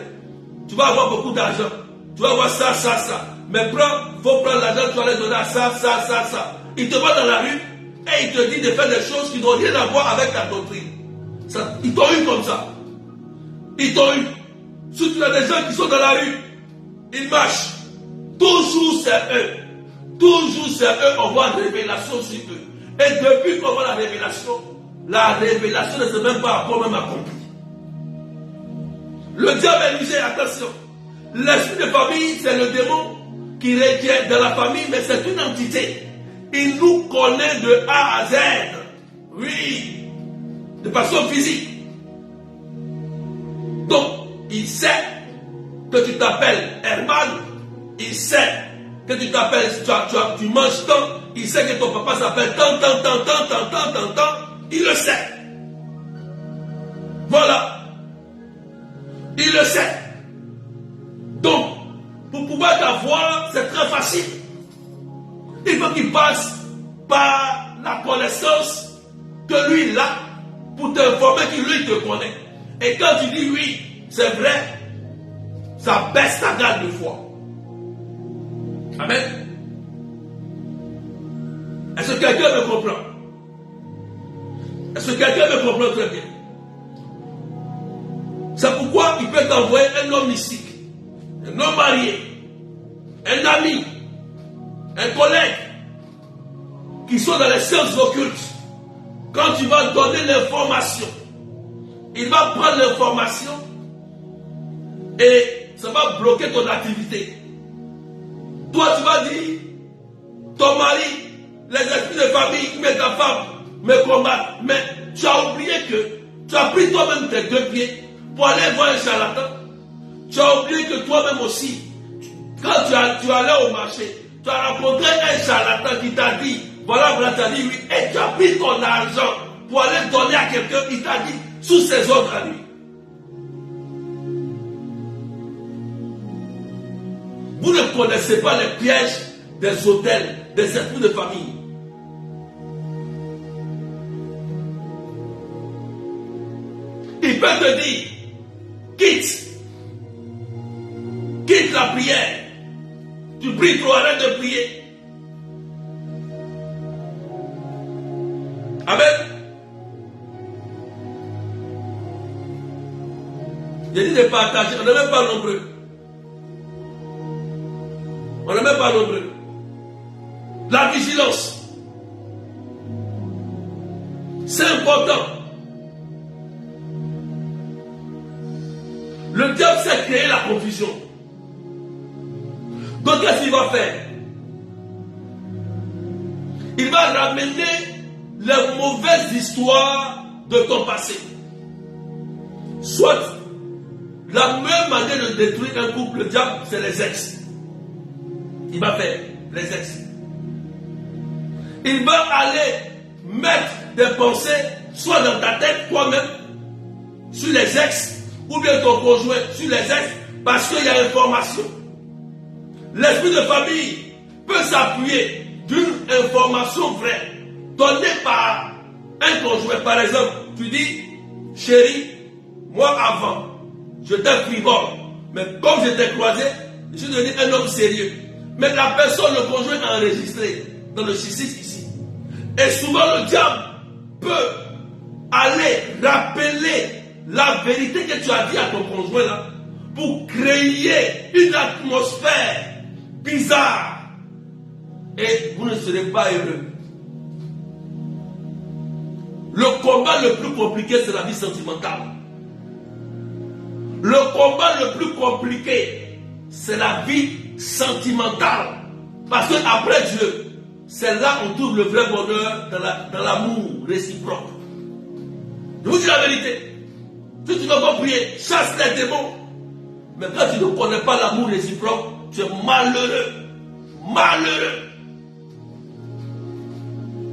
Tu vas avoir beaucoup d'argent. Tu vas avoir ça, ça, ça. Mais faut prendre l'argent, tu vas aller donner à ça, ça, ça, ça. Il te voit dans la rue et il te dit de faire des choses qui n'ont rien à voir avec la doctrine. Ils t'ont eu comme ça. Ils t'ont eu. Si tu as des gens qui sont dans la rue, ils marchent. Toujours c'est eux. Toujours c'est eux, on voit une révélation sur eux. Et depuis qu'on voit la révélation ne s'est même pas encore même accomplie. Le diable est rusé, attention. L'esprit de famille, c'est le démon qui régit dans la famille, mais c'est une entité. Il nous connaît de A à Z. Oui. De façon physique. Donc, il sait que tu t'appelles Herman. Il sait que tu t'appelles, tu manges tant. Il sait que ton papa s'appelle tant. Il le sait. Voilà. Il le sait. Donc, pour pouvoir t'avoir, c'est très facile. Il faut qu'il passe par la connaissance que lui il a pour t'informer qu'il lui te connaît. Et quand tu dis oui, c'est vrai, ça baisse ta garde de foi. Amen. Est-ce que quelqu'un me comprend? Est-ce que quelqu'un me comprend très bien? C'est pourquoi il peut t'envoyer un homme mystique, un homme marié, un ami, un collègue, qui sont dans les sciences occultes. Quand tu vas donner l'information, il va prendre l'information et ça va bloquer ton activité. Toi, tu vas dire, ton mari, les esprits de famille, mais ta femme, me combattent. Mais tu as oublié que tu as pris toi-même tes deux pieds pour aller voir un charlatan. Tu as oublié que toi-même aussi, quand tu allais au marché, tu as rencontré un charlatan qui t'a dit, voilà, tu as dit oui, et tu as pris ton argent pour aller donner à quelqu'un, il t'a dit, sous ses ordres à lui. Vous ne connaissez pas les pièges des hôtels, des esprits de famille. Il peut te dire, quitte la prière. Tu pries trop, arrête de prier. Amen. J'ai dit de partager, on n'est même pas nombreux. On n'est même pas nombreux. La vigilance. C'est important. Le diable sait créer la confusion. Donc qu'est-ce qu'il va faire? Il va ramener les mauvaises histoires de ton passé. Soit la meilleure manière de détruire un couple, le diable, c'est les ex. Il va faire les ex. Il va aller mettre des pensées, soit dans ta tête, toi-même, sur les ex, ou bien ton conjoint sur les ex, parce qu'il y a information. L'esprit de famille peut s'appuyer d'une information vraie, donnée par un conjoint. Par exemple, tu dis, chérie, moi avant, j'étais frivole, mais comme j'étais croisé, je suis devenu un homme sérieux. Mais la personne, le conjoint a enregistré dans le 6 ici. Et souvent le diable peut aller rappeler la vérité que tu as dit à ton conjoint là, pour créer une atmosphère bizarre. Et vous ne serez pas heureux. Le combat le plus compliqué, c'est la vie sentimentale. Le combat le plus compliqué, c'est la vie sentimentale. Parce qu'après Dieu, c'est là qu'on trouve le vrai bonheur dans l'amour réciproque. Je vous dis la vérité. Si tu ne vas pas prier, chasse les démons. Mais quand tu ne connais pas l'amour réciproque, tu es malheureux. Malheureux.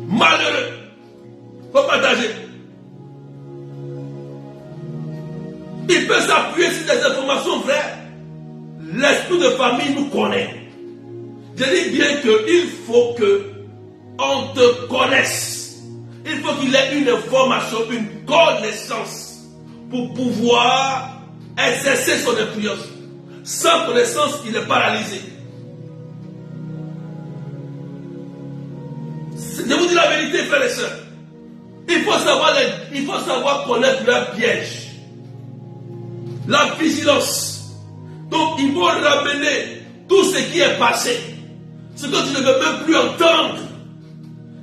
Malheureux. Il faut partager. Il peut s'appuyer sur des informations vraies. L'esprit de famille nous connaît. Je dis bien qu'il faut qu'on te connaisse. Il faut qu'il ait une information, une connaissance pour pouvoir exercer son influence. Sans connaissance, il est paralysé. Je vous dis la vérité, frères et sœurs. Il faut savoir connaître leur piège. La vigilance. Donc, ils vont ramener tout ce qui est passé. Ce que tu ne veux même plus entendre.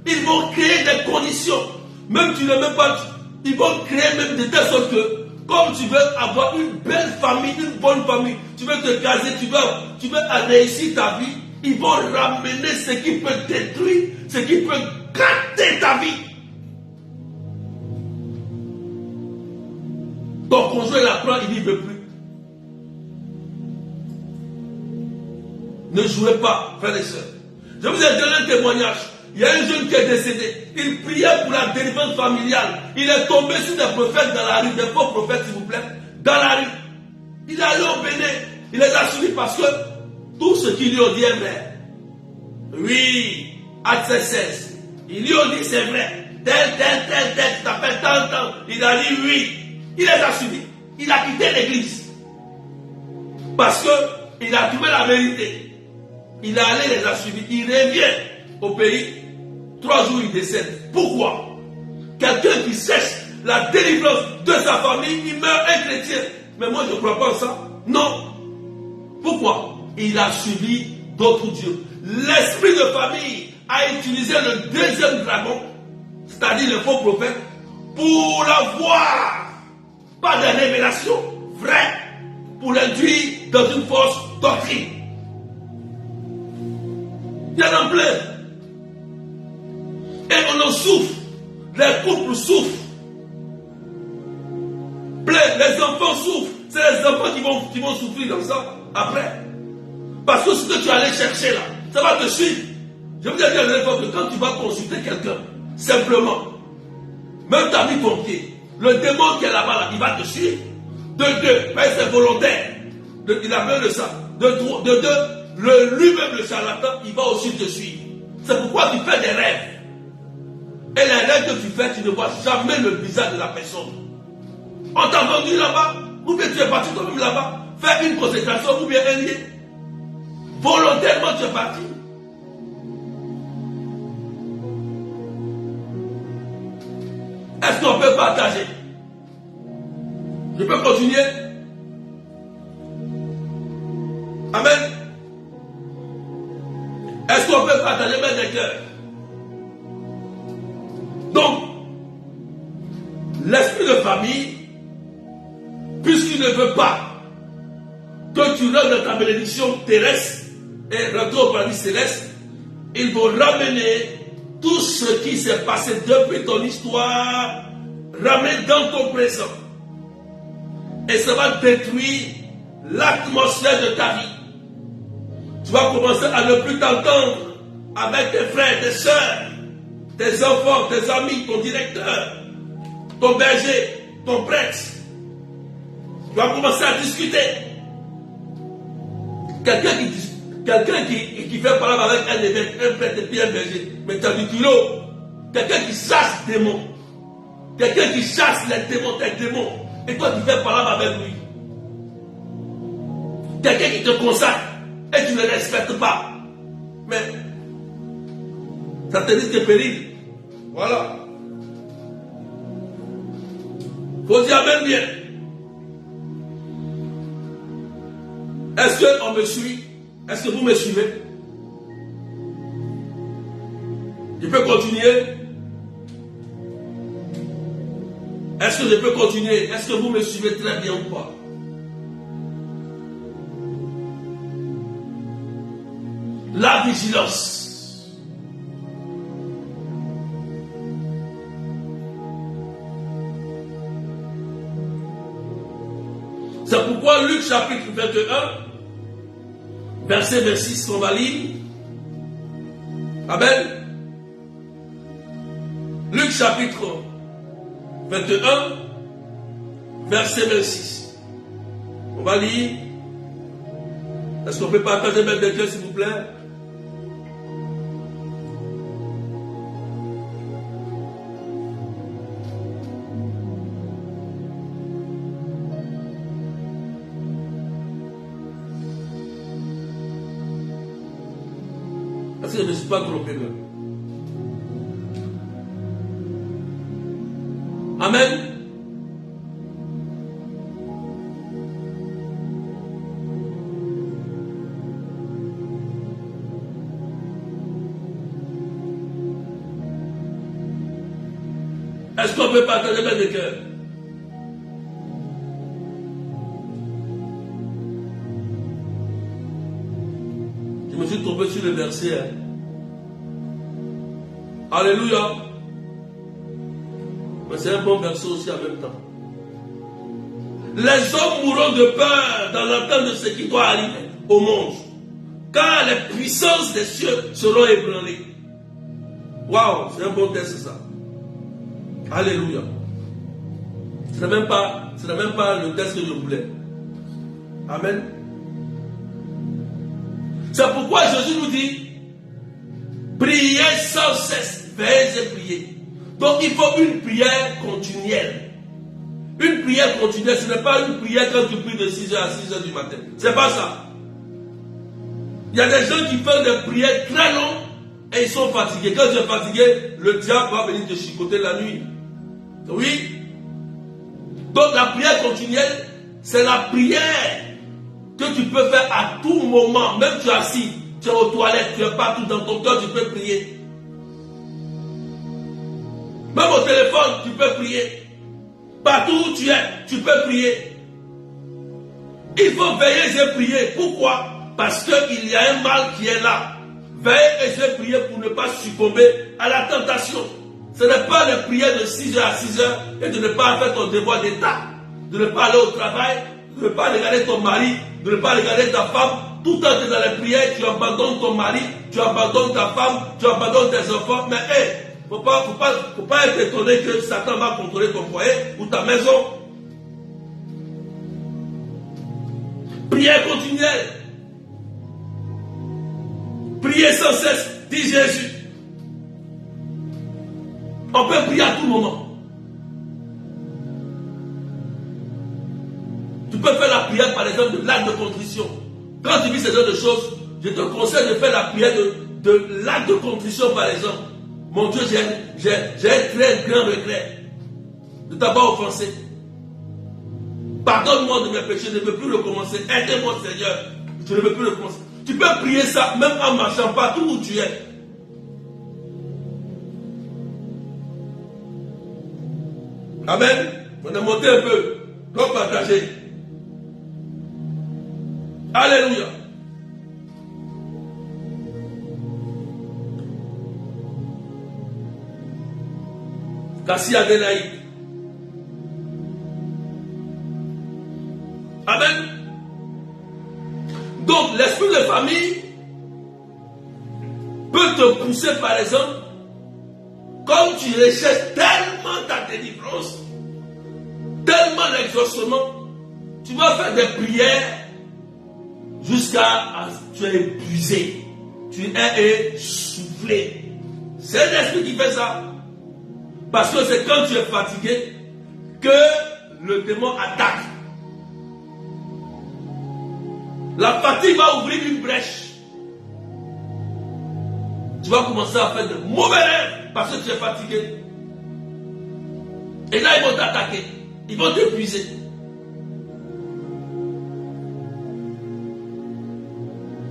Ils vont créer des conditions. Même tu ne veux même pas. Ils vont créer même de telle sorte que, comme tu veux avoir une belle famille, une bonne famille, tu veux te caser, tu veux réussir ta vie, ils vont ramener ce qui peut détruire, ce qui peut gâter ta vie. Ton conjoint l'apprend, il n'y veut plus. Ne jouez pas, frères et sœurs. Je vous ai donné un témoignage. Il y a un jeune qui est décédé. Il priait pour la délivrance familiale. Il est tombé sur des prophètes dans la rue, des faux prophètes, s'il vous plaît, dans la rue. Il est allé au Bénin. Il les a suivis parce que tout ce qu'ils lui ont dit est vrai. Oui, acte 16. Ils lui ont dit c'est vrai. Tel, tu t'appelles tant. Il a dit oui. Il les a suivis. Il a quitté l'église. Parce qu'il a trouvé la vérité. Il est allé les a suivis. Il revient au pays. 3 jours, il décède. Pourquoi? Quelqu'un qui cherche la délivrance de sa famille, il meurt un chrétien. Mais moi, je ne crois pas en ça. Non. Pourquoi? Il a suivi d'autres dieux. L'esprit de famille a utilisé le deuxième dragon, c'est-à-dire le faux prophète, pour l'avoir, pas de révélation vraie, pour l'induire dans une fausse doctrine. Il y en a plein. Et on en souffre. Les couples souffrent. Plein. Les enfants souffrent. C'est les enfants qui vont souffrir dans ça après. Parce que ce que tu allais chercher là, ça va te suivre. Je vous ai dit la dernière fois que quand tu vas consulter quelqu'un, simplement, même ta vie pompier, le démon qui est là-bas, là, il va te suivre. De deux, mais c'est volontaire. Il a besoin de ça. De deux, lui-même le charlatan, il va aussi te suivre. C'est pourquoi tu fais des rêves. Et les rêves que tu fais, tu ne vois jamais le visage de la personne. On t'a vendu là-bas, ou bien tu es parti toi-même là-bas, faire une consécration, ou bien un lien. Volontairement, tu es parti. Est-ce qu'on peut partager? Je peux continuer? Amen. Est-ce qu'on peut partager même des cœurs? Donc, l'esprit de famille, puisqu'il ne veut pas que tu donnes ta bénédiction terrestre et retournes au paradis céleste, il va ramener tout ce qui s'est passé depuis ton histoire, ramener dans ton présent. Et ça va détruire l'atmosphère de ta vie. Tu vas commencer à ne plus t'entendre avec tes frères, tes soeurs, tes enfants, tes amis, ton directeur, ton berger, ton prêtre. Tu vas commencer à discuter. Quelqu'un qui fait parler avec un évêque, un prêtre et puis un berger, mais tu as du culot. Quelqu'un qui chasse des démons. Quelqu'un qui chasse les démons, tes démons. Et toi tu fais parler avec lui. Quelqu'un qui te consacre et tu ne le respectes pas. Mais ça te risque de péril. Voilà. Faut dire amen bien. Est-ce qu'on me suit? Est-ce que vous me suivez? Je peux continuer? Est-ce que je peux continuer? Est-ce que vous me suivez très bien ou pas? La vigilance. C'est pourquoi Luc chapitre 21, verset 26, on va lire. Amen. Luc chapitre 21, verset 26. On va lire. Est-ce qu'on peut partager même des cœurs, s'il vous plaît? Parce que je ne me suis pas trompé là. Amen. Est-ce qu'on peut partager avec le cœur? Je me suis trompé sur le verset. Hein. Alléluia. Mais c'est un bon verset aussi en même temps. Les hommes mourront de peur dans l'attente de ce qui doit arriver au monde, car les puissances des cieux seront ébranlées. Waouh, c'est un bon texte ça. Alléluia. Ce n'est même pas le texte que je voulais. Amen. C'est pourquoi Jésus nous dit, priez sans cesse, veillez et priez. Donc il faut une prière continuelle. Une prière continuelle, ce n'est pas une prière quand tu pries de 6h à 6h du matin. C'est pas ça. Il y a des gens qui font des prières très longues et ils sont fatigués. Quand tu es fatigué, le diable va venir te chicoter la nuit. Oui. Donc la prière continuelle, c'est la prière que tu peux faire à tout moment. Même tu es assis, tu es aux toilettes, tu es partout dans ton cœur, tu peux prier. Même au téléphone, tu peux prier. Partout où tu es, tu peux prier. Il faut veiller et prier. Pourquoi? Parce qu'il y a un mal qui est là. Veillez et prier pour ne pas succomber à la tentation. Ce n'est pas de prier de 6h à 6h et de ne pas faire ton devoir d'état, de ne pas aller au travail, de ne pas regarder ton mari, de ne pas regarder ta femme. Tout le temps tu es dans les prières, tu abandonnes ton mari, tu abandonnes ta femme, tu abandonnes tes enfants. Mais faut pas être étonné que Satan va contrôler ton foyer ou ta maison. Prière continuelle. Priez sans cesse, dit Jésus. On peut prier à tout moment. Tu peux faire la prière, par exemple, de l'acte de contrition. Quand tu vis ce genre de choses, je te conseille de faire la prière de l'acte de contrition, par exemple. Mon Dieu, j'ai un très grand regret de t'avoir offensé. Pardonne-moi de mes péchés, je ne veux plus recommencer. Aide-moi, Seigneur, je ne veux plus recommencer. Tu peux prier ça même en marchant partout où tu es. Amen. On a monté un peu. Comme partager. Alléluia. Kassi Adénaïde. Amen. Donc, l'esprit de famille peut te pousser, par exemple, comme tu recherches tellement ta délivrance, tellement l'exaucement, tu vas faire des prières jusqu'à tu es épuisé, tu es essoufflé. C'est l'esprit qui fait ça. Parce que c'est quand tu es fatigué que le démon attaque. La fatigue va ouvrir une brèche. Tu vas commencer à faire de mauvais rêves parce que tu es fatigué. Et là, ils vont t'attaquer. Ils vont t'épuiser.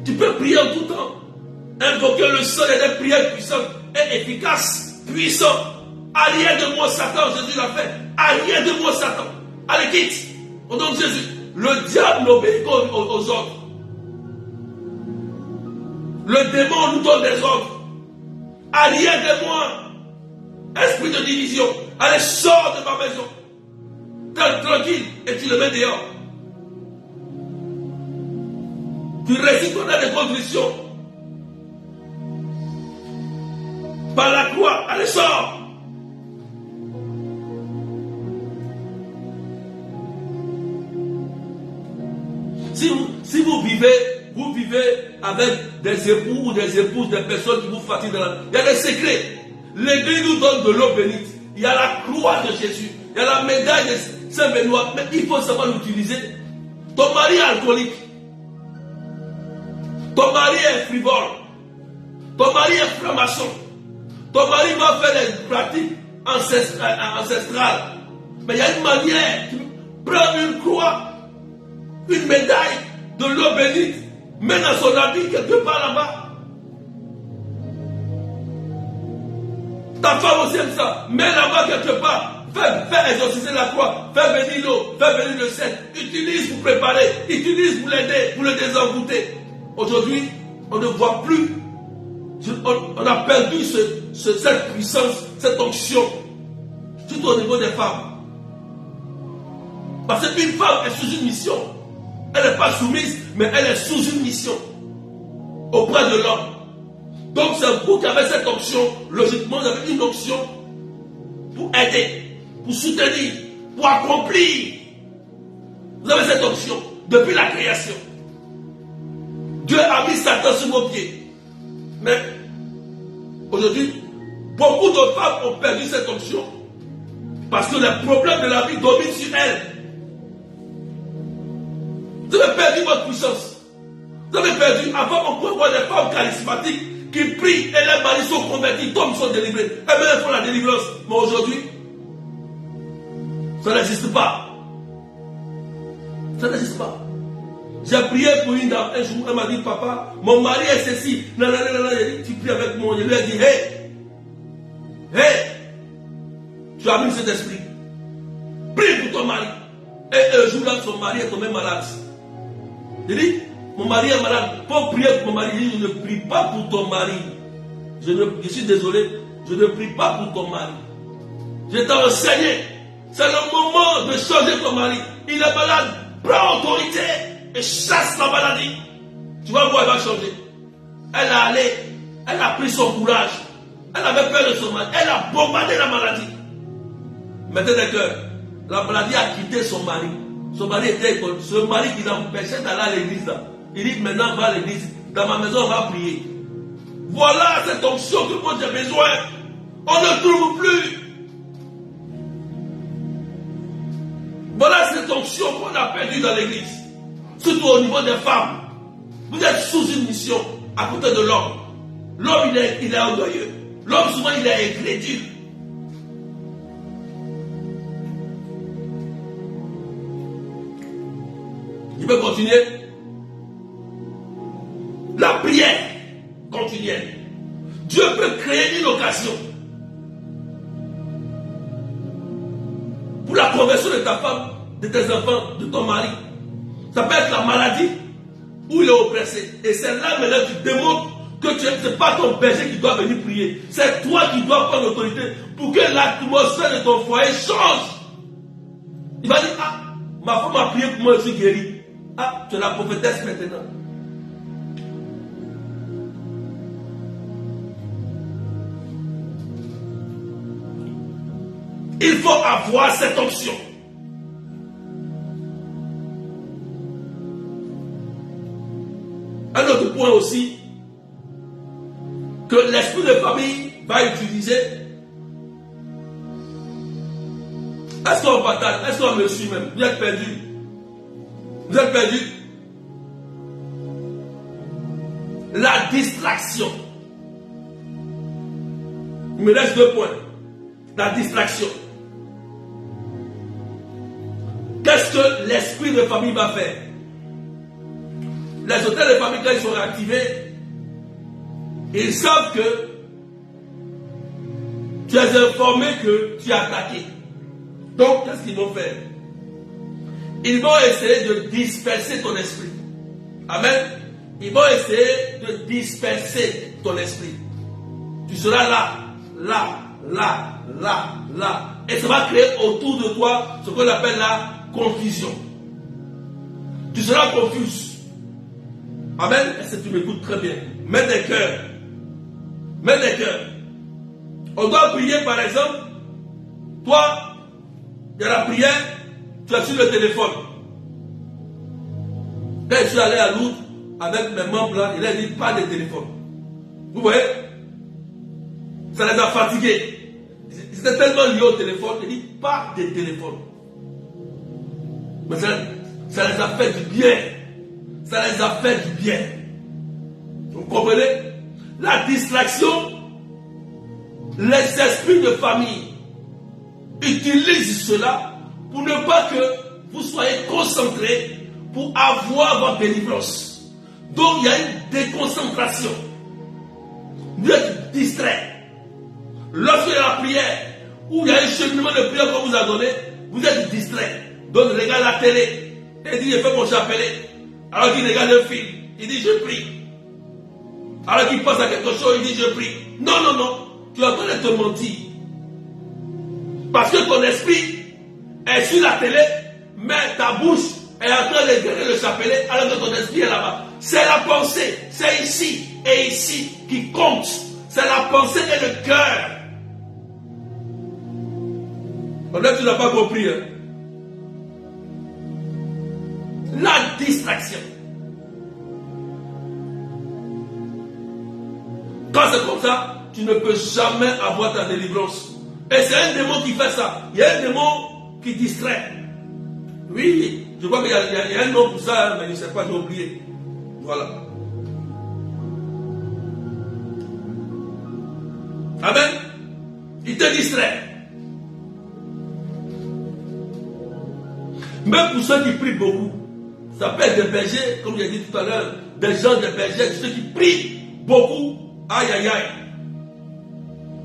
Tu peux prier en tout temps. Invoquer le sang et des prières puissantes et efficaces. Puissantes. Arrière de moi, Satan, Jésus l'a fait. Arrière de moi, Satan. Allez, quitte. Au nom de Jésus. Le diable n'obéit qu'aux ordres. Le démon nous donne des ordres. Arrière de moi. Esprit de division. Allez, sors de ma maison. Tranquille. Et tu le mets dehors. Tu récites ton acte de contrition. Par la croix. Allez, sors. Si vous vivez avec des époux ou des épouses, des personnes qui vous fatiguent dans la vie. Il y a des secrets. L'église nous donne de l'eau bénite. Il y a la croix de Jésus. Il y a la médaille de Saint-Benoît. Mais il faut savoir l'utiliser. Ton mari est alcoolique. Ton mari est frivole. Ton mari est franc-maçon. Ton mari va faire des pratiques ancestrales. Mais il y a une manière. Tu prends une croix, une médaille de l'eau bénite, mets dans son habit quelque part là-bas. Ta femme aussi aime ça. Mets là-bas quelque part. Fais exorciser la croix. Fais venir l'eau. Fais venir le sel. Utilise pour préparer. Utilise pour l'aider, pour le désenvoûter. Aujourd'hui, on ne voit plus. On a perdu cette puissance, cette onction. Surtout au niveau des femmes. Parce qu'une femme est sous une mission. Elle n'est pas soumise, mais elle est sous une mission. Auprès de l'homme. Donc c'est vous qui avez cette option, logiquement vous avez une option pour aider, pour soutenir, pour accomplir. Vous avez cette option depuis la création. Dieu a mis Satan sur vos pieds. Mais aujourd'hui, beaucoup de femmes ont perdu cette option parce que les problèmes de la vie dominent sur elles. Vous avez perdu votre puissance. Vous avez perdu. Avant, on pouvait voir des femmes charismatiques qui prient et les maris sont convertis, tombent, sont délivrés. Elles font la délivrance. Mais aujourd'hui, ça n'existe pas. Ça n'existe pas. J'ai prié pour une dame un jour, elle m'a dit, papa, mon mari est ceci. Non, j'ai dit, tu pries avec moi. Je lui ai dit, hey, tu as mis cet esprit. Prie pour ton mari. Et un jour là, son mari est tombé malade. Il dit, mon mari est malade. Pour prier pour mon mari, il dit, je ne prie pas pour ton mari. Je suis désolé, je ne prie pas pour ton mari. Je t'ai enseigné. C'est le moment de changer ton mari. Il est malade. Prends autorité et chasse la maladie. Tu vas voir, elle va changer. Elle a pris son courage. Elle avait peur de son mari. Elle a bombardé la maladie. Mettez des cœurs. La maladie a quitté son mari. Son mari était ce mari qui l'empêchait d'aller à l'église là. Il dit maintenant va à l'église. Dans ma maison on va prier. Voilà cette onction que moi j'ai besoin. On ne trouve plus. Voilà cette onction qu'on a perdue dans l'église. Surtout au niveau des femmes. Vous êtes sous une mission à côté de l'homme. L'homme il est orgueilleux. L'homme souvent il est incrédule. Je peux continuer. La prière continuelle. Dieu peut créer une occasion pour la conversion de ta femme, de tes enfants, de ton mari. Ça peut être la maladie où il est oppressé. Et c'est là maintenant que tu démontres que ce n'est pas ton berger qui doit venir prier. C'est toi qui dois prendre l'autorité pour que l'atmosphère de ton foyer change. Il va dire, ah, ma femme a prié pour moi, je suis guéri. Ah, tu es la prophétesse maintenant. Il faut avoir cette option. Un autre point aussi, que l'esprit de famille va utiliser. Est-ce qu'on partage? Est-ce qu'on me suit même? Vous êtes perdu. Vous êtes perdu. La distraction. Il me reste 2 points. La distraction. Qu'est-ce que l'esprit de famille va faire? Les hôtels de famille, quand ils sont réactivés, ils savent que tu es informé que tu es attaqué. Donc, qu'est-ce qu'ils vont faire? Ils vont essayer de disperser ton esprit. Amen. Ils vont essayer de disperser ton esprit. Tu seras là. Et ça va créer autour de toi ce qu'on appelle la confusion. Tu seras confus. Amen. Est-ce que tu m'écoutes très bien? Mets des cœurs. Mets des cœurs. On doit prier par exemple. Toi, il y a la prière, tu as sur le téléphone. Quand je suis allé à Lourdes avec mes membres là, il a dit pas de téléphone. Vous voyez? Ça les a fatigués. Ils étaient tellement liés au téléphone, il dit pas de téléphone. Mais ça les a fait du bien. Ça les a fait du bien. Vous comprenez? la distraction, les esprits de famille utilisent cela pour ne pas que vous soyez concentrés pour avoir votre délivrance. Donc il y a une déconcentration. Vous êtes distrait. Lorsqu'il y a la prière, ou il y a un cheminement de prière qu'on vous a donné, vous êtes distrait. Donc il regarde la télé, et dit je fais mon chapelet. Alors qu'il regarde le film, il dit je prie. Alors qu'il pense à quelque chose, il dit je prie. Non, non, non, tu es en train de te mentir. Parce que ton esprit est sur la télé, mais ta bouche est en train de regarder le chapelet alors que ton esprit est là-bas. C'est la pensée, c'est ici et ici qui compte. C'est la pensée et le cœur. Peut-être que tu n'as pas compris. Hein? La distraction. Quand c'est comme ça, tu ne peux jamais avoir ta délivrance. Et c'est un démon qui fait ça. Il y a un démon qui distrait. Oui, je crois qu'il y a un nom pour ça, mais je ne sais pas, j'ai oublié. Voilà. Amen. Il te distrait. Même pour ceux qui prient beaucoup, ça peut être des bergers, comme j'ai dit tout à l'heure, des gens des bergers, ceux qui prient beaucoup. Aïe, aïe, aïe.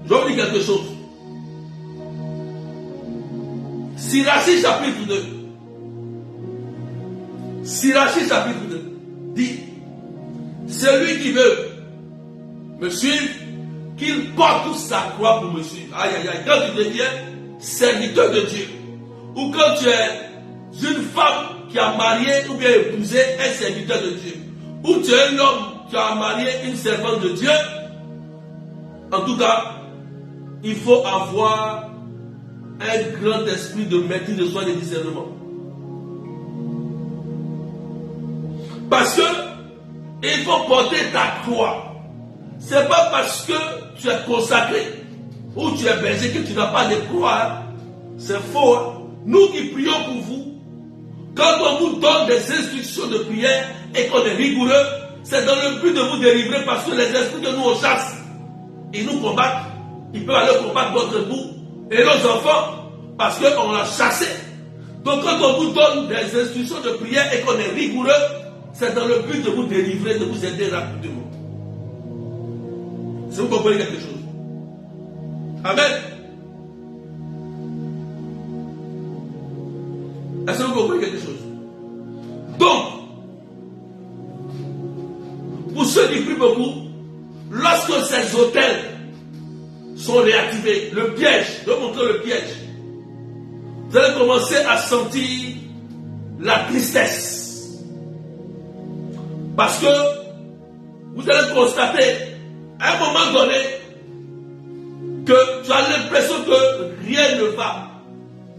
Je vais vous dire quelque chose. Sirachie chapitre 2. Sirachie chapitre 2 dit, celui qui veut me suivre, qu'il porte sa croix pour me suivre. Aïe, aïe, aïe. Quand tu deviens serviteur de Dieu, ou quand tu es une femme qui a marié ou bien épousé un serviteur de Dieu, ou tu es un homme qui a marié une servante de Dieu, en tout cas, il faut avoir un grand esprit de maîtrise de soi et de discernement. Parce que il faut porter ta croix. Ce n'est pas parce que tu es consacré ou tu es berger que tu n'as pas de croix. C'est faux. Hein? Nous qui prions pour vous, quand on vous donne des instructions de prière et qu'on est rigoureux, c'est dans le but de vous délivrer parce que les esprits que nous on chasse, ils nous combattent. Ils peuvent aller combattre votre bout et nos enfants parce qu'on l'a chassé. Donc quand on vous donne des instructions de prière et qu'on est rigoureux, c'est dans le but de vous délivrer, de vous aider rapidement. Si vous comprenez quelque chose. Amen. Est-ce que vous comprenez quelque chose? Donc, pour ceux qui prient beaucoup, lorsque ces hôtels sont réactivés, le piège, je vais vous montrer le piège. Vous allez commencer à sentir la tristesse. Parce que vous allez constater à un moment donné que tu as l'impression que rien ne va.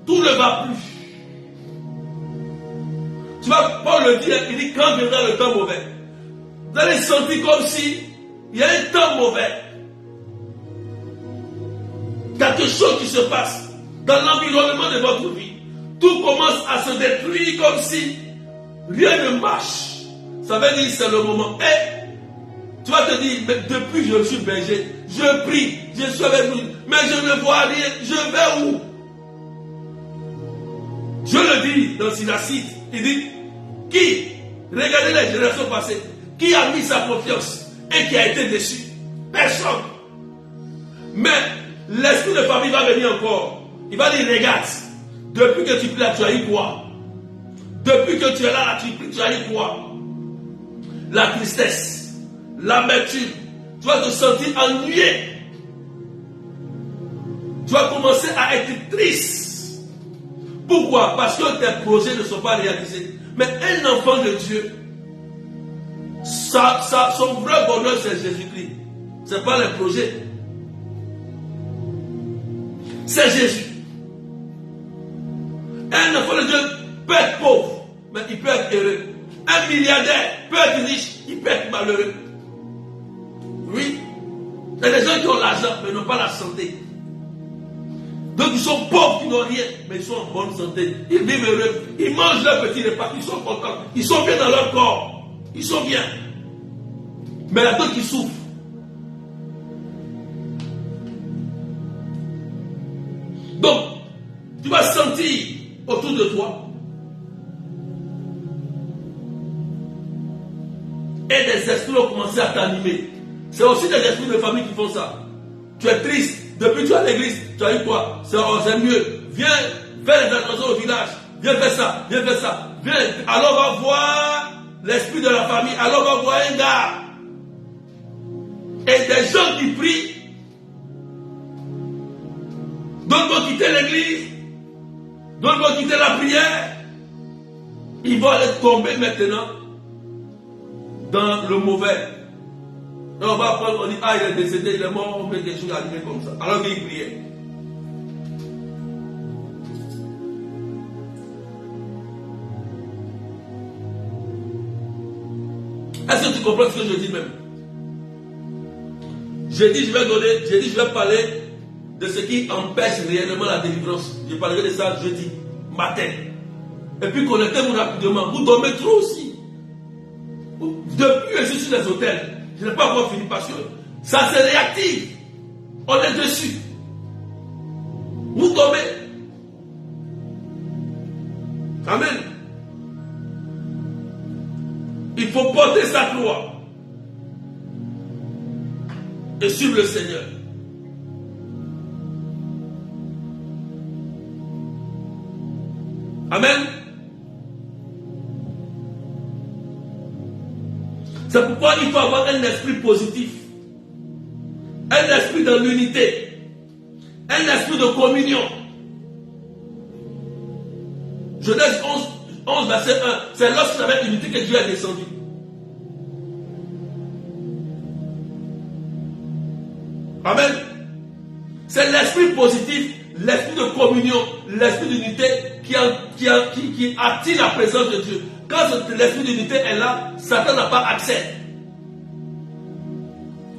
Tout ne va plus. Tu vas Paul le dire, il dit quand viendra le temps mauvais. Vous allez sentir comme si il y a un temps mauvais. Quelque chose qui se passe dans l'environnement de votre vie. Tout commence à se détruire comme si rien ne marche. Ça veut dire c'est le moment. Et tu vas te dire, mais depuis que je suis berger, je prie, je suis avec vous, mais je ne vois rien, je vais où? Je le dis dans Sinacide, il dit, qui, regardez les générations passées, qui a mis sa confiance et qui a été déçu? Personne. Mais l'esprit de famille va venir encore. Il va dire, regarde, depuis que tu pries, tu as eu quoi? Depuis que tu es là, tu pries, tu as eu quoi? La tristesse, l'amertume, tu vas te sentir ennuyé. Tu vas commencer à être triste. Pourquoi? Parce que tes projets ne sont pas réalisés. Mais un enfant de Dieu, son vrai bonheur c'est Jésus-Christ. Ce n'est pas les projets. C'est Jésus. Un enfant de Dieu peut être pauvre, mais il peut être heureux. Un milliardaire peut être riche, il peut être malheureux. Oui. Il y a des gens qui ont l'argent, mais n'ont pas la santé. Donc ils sont pauvres, qui n'ont rien, mais ils sont en bonne santé. Ils vivent heureux. Ils mangent leur petit repas, ils sont contents. Ils sont bien dans leur corps. Ils sont bien. Mais il y a d'autres qui souffrent. Donc, tu vas sentir autour de toi et des esprits vont commencer à t'animer. C'est aussi des esprits de famille qui font ça. Tu es triste, depuis que tu es à l'église, tu as eu quoi? C'est mieux. Viens faire les interventions au village. Viens faire ça, viens faire ça. Viens. Alors on va voir l'esprit de la famille. Alors on va voir un gars. Et des gens qui prient, d'autres vont quitter l'église, d'autres vont quitter la prière. Ils vont aller tomber maintenant dans le mauvais. Et on va prendre, on dit, ah, il est décédé, il est mort, on met des choses animées comme ça. Alors qu'il priait. Est-ce que tu comprends ce que je dis même? J'ai dit, je vais parler de ce qui empêche réellement la délivrance. Je parlerai de ça jeudi matin. Et puis connectez-vous rapidement. Vous dormez trop aussi. Depuis que je suis sur les hôtels, je n'ai pas encore fini parce que ça se réactive. On est dessus. Vous dormez. Amen. Il faut porter sa croix et suivre le Seigneur. Amen. C'est pourquoi il faut avoir un esprit positif, un esprit de l'unité, un esprit de communion. Genèse 11 verset 1, c'est lorsqu'il y avait l'unité que Dieu est descendu. Amen. C'est l'esprit positif, l'esprit de communion, l'esprit d'unité qui attire la présence de Dieu. Quand l'esprit d'unité est là, Satan n'a pas accès.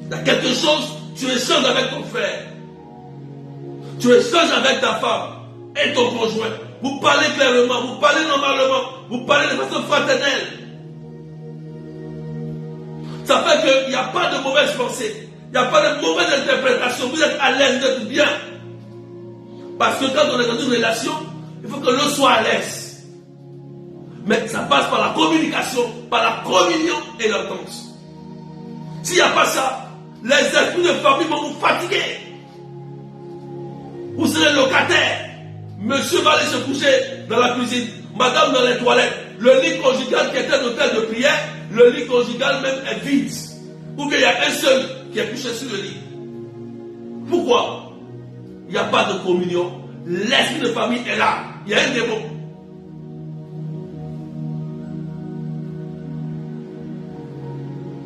Il y a quelque chose, tu échanges avec ton frère, tu échanges avec ta femme et ton conjoint. Vous parlez clairement, vous parlez normalement, vous parlez de façon fraternelle. Ça fait qu'il n'y a pas de mauvaise pensée, il n'y a pas de mauvaise interprétation. Vous êtes à l'aise, vous êtes bien. Parce que quand on est dans une relation, il faut que l'autre soit à l'aise. Mais ça passe par la communication, par la communion et l'entente. S'il n'y a pas ça, les esprits de famille vont vous fatiguer. Vous serez locataire. Monsieur va aller se coucher dans la cuisine, madame dans les toilettes. Le lit conjugal qui était un hôtel de prière, le lit conjugal même est vide. Ou bien il y a un seul qui est couché sur le lit. Pourquoi? Il n'y a pas de communion. L'esprit de famille est là. Il y a un démon.